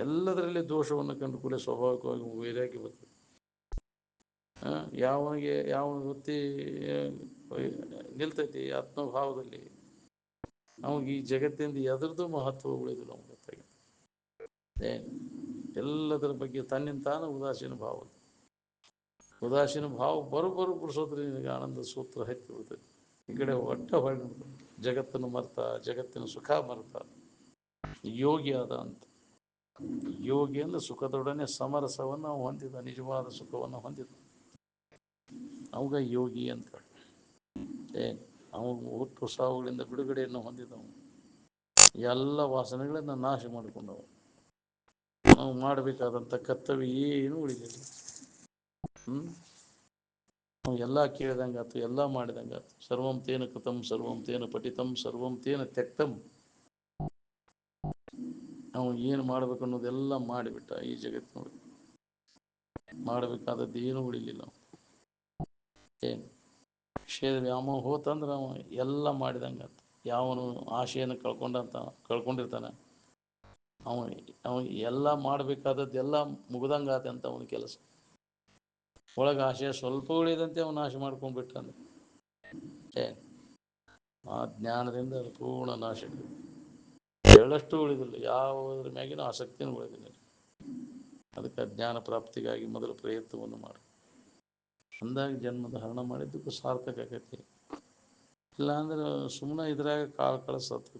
ಎಲ್ಲದರಲ್ಲಿ ದೋಷವನ್ನು ಕಂಡುಕೂಡಲೇ ಸ್ವಾಭಾವಿಕವಾಗಿ ವೈರಾಗ್ಯ ಬರ್ತದೆ. ಯಾವ ವೃತ್ತಿ ನಿಲ್ತೈತಿ ಆತ್ಮಭಾವದಲ್ಲಿ, ಅವಾಗ ಈ ಜಗತ್ತಿಂದ ಎದರದ್ದು ಮಹತ್ವ ಉಳಿದಿಲ್ಲ. ಅವ್ನು ಗೊತ್ತಾಗಿ ಎಲ್ಲದರ ಬಗ್ಗೆ ತನ್ನಿಂದ ತಾನು ಉದಾಸೀನ ಭಾವ. ಉದಾಸೀನ ಭಾವ ಬರೋಬ್ಬರು ಬಿಡಿಸೋದ್ರಿ ನಿನಗೆ ಆನಂದ ಸೂತ್ರ ಹತ್ತಿ ಬಿಡ್ತೈತಿ. ಈ ಕಡೆ ಒಟ್ಟ ಹೊಳ್ಳಿ ಜಗತ್ತನ್ನು ಮರ್ತ, ಜಗತ್ತಿನ ಸುಖ ಮರ್ತ ಯೋಗಿ ಆದ ಅಂತ. ಯೋಗಿ ಅಂದ್ರೆ ಸುಖದೊಡನೆ ಸಮರಸವನ್ನು ಹೊಂದಿದ, ನಿಜವಾದ ಸುಖವನ್ನು ಹೊಂದಿದ ಅವಾಗ ಯೋಗಿ ಅಂತ. ಅವನು ಹುಟ್ಟು ಸಾವುಗಳಿಂದ ಬಿಡುಗಡೆಯನ್ನು ಹೊಂದಿದವನು. ಎಲ್ಲ ವಾಸನೆಗಳನ್ನು ನಾಶ ಮಾಡಿಕೊಂಡವು. ನಾವು ಮಾಡಬೇಕಾದಂಥ ಕರ್ತವ್ಯ ಏನೂ ಉಳಿಲಿಲ್ಲ. ನಾವು ಎಲ್ಲ ಕೇಳಿದಂಗೆ ಆಯ್ತು, ಎಲ್ಲ ಮಾಡಿದಂಗೆ ಆಯ್ತು. ಸರ್ವಂ ತೇನ ಕೃತಂ, ಸರ್ವಂ ತೇನ ಪಠಿತಂ, ಸರ್ವಂ ತೇನ ತ್ಯಕ್ತಂ. ನಾವು ಏನು ಮಾಡ್ಬೇಕು ಅನ್ನೋದೆಲ್ಲ ಮಾಡಿಬಿಟ್ಟ. ಈ ಜಗತ್ತಿನೊಳಗೆ ಮಾಡಬೇಕಾದದ್ದು ಏನೂ ಉಳಿಲಿಲ್ಲ. ಏನು ವಿಷಯದ ವ್ಯಾಮೋಹ ಹೋತಂದ್ರೆ ನಾವು ಎಲ್ಲ ಮಾಡಿದಂಗೆ ಆಯ್ತು. ಯಾವನು ಆಶೆಯನ್ನು ಕಳ್ಕೊಂಡಿರ್ತಾನೆ ಅವನಿಗೆ ಎಲ್ಲ ಮಾಡಬೇಕಾದದ್ದೆಲ್ಲ ಮುಗ್ದಂಗಾತೆ ಅಂತ ಅವನ ಕೆಲಸ. ಒಳಗೆ ಆಶಯ ಸ್ವಲ್ಪ ಉಳಿದಂತೆ ಅವನು ನಾಶ ಮಾಡ್ಕೊಂಡ್ಬಿಟ್ಟಾನೆ. ಆ ಜ್ಞಾನದಿಂದ ಅದು ಪೂರ್ಣ ನಾಶ. ಎಳ್ಳಷ್ಟು ಉಳಿದಿಲ್ಲ, ಯಾವುದ್ರ ಮ್ಯಾಗಿನ ಆಸಕ್ತಿನೂ ಉಳಿದಿಲ್ಲ. ಅದಕ್ಕೆ ಜ್ಞಾನ ಪ್ರಾಪ್ತಿಗಾಗಿ ಮೊದಲು ಪ್ರಯತ್ನವನ್ನು ಮಾಡು. ಅಂದಾಗ ಜನ್ಮದ ಹರಣ ಮಾಡಿದ್ದಕ್ಕೂ ಸಾರ್ಥಕ ಆಗೈತಿ. ಇಲ್ಲಾಂದ್ರೆ ಸುಮ್ಮನೆ ಇದ್ರಾಗ ಕಾಳು ಕಳಿಸತ್ತು.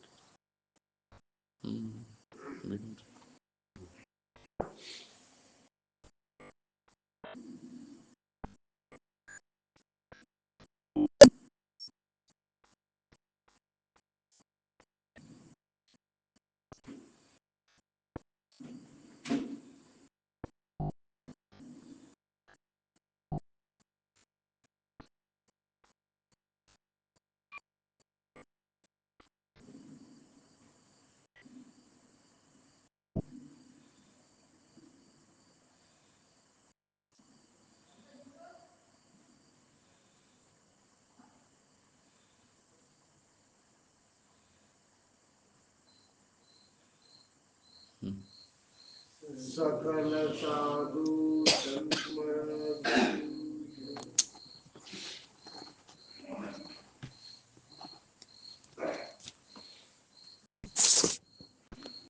सकल साधु संत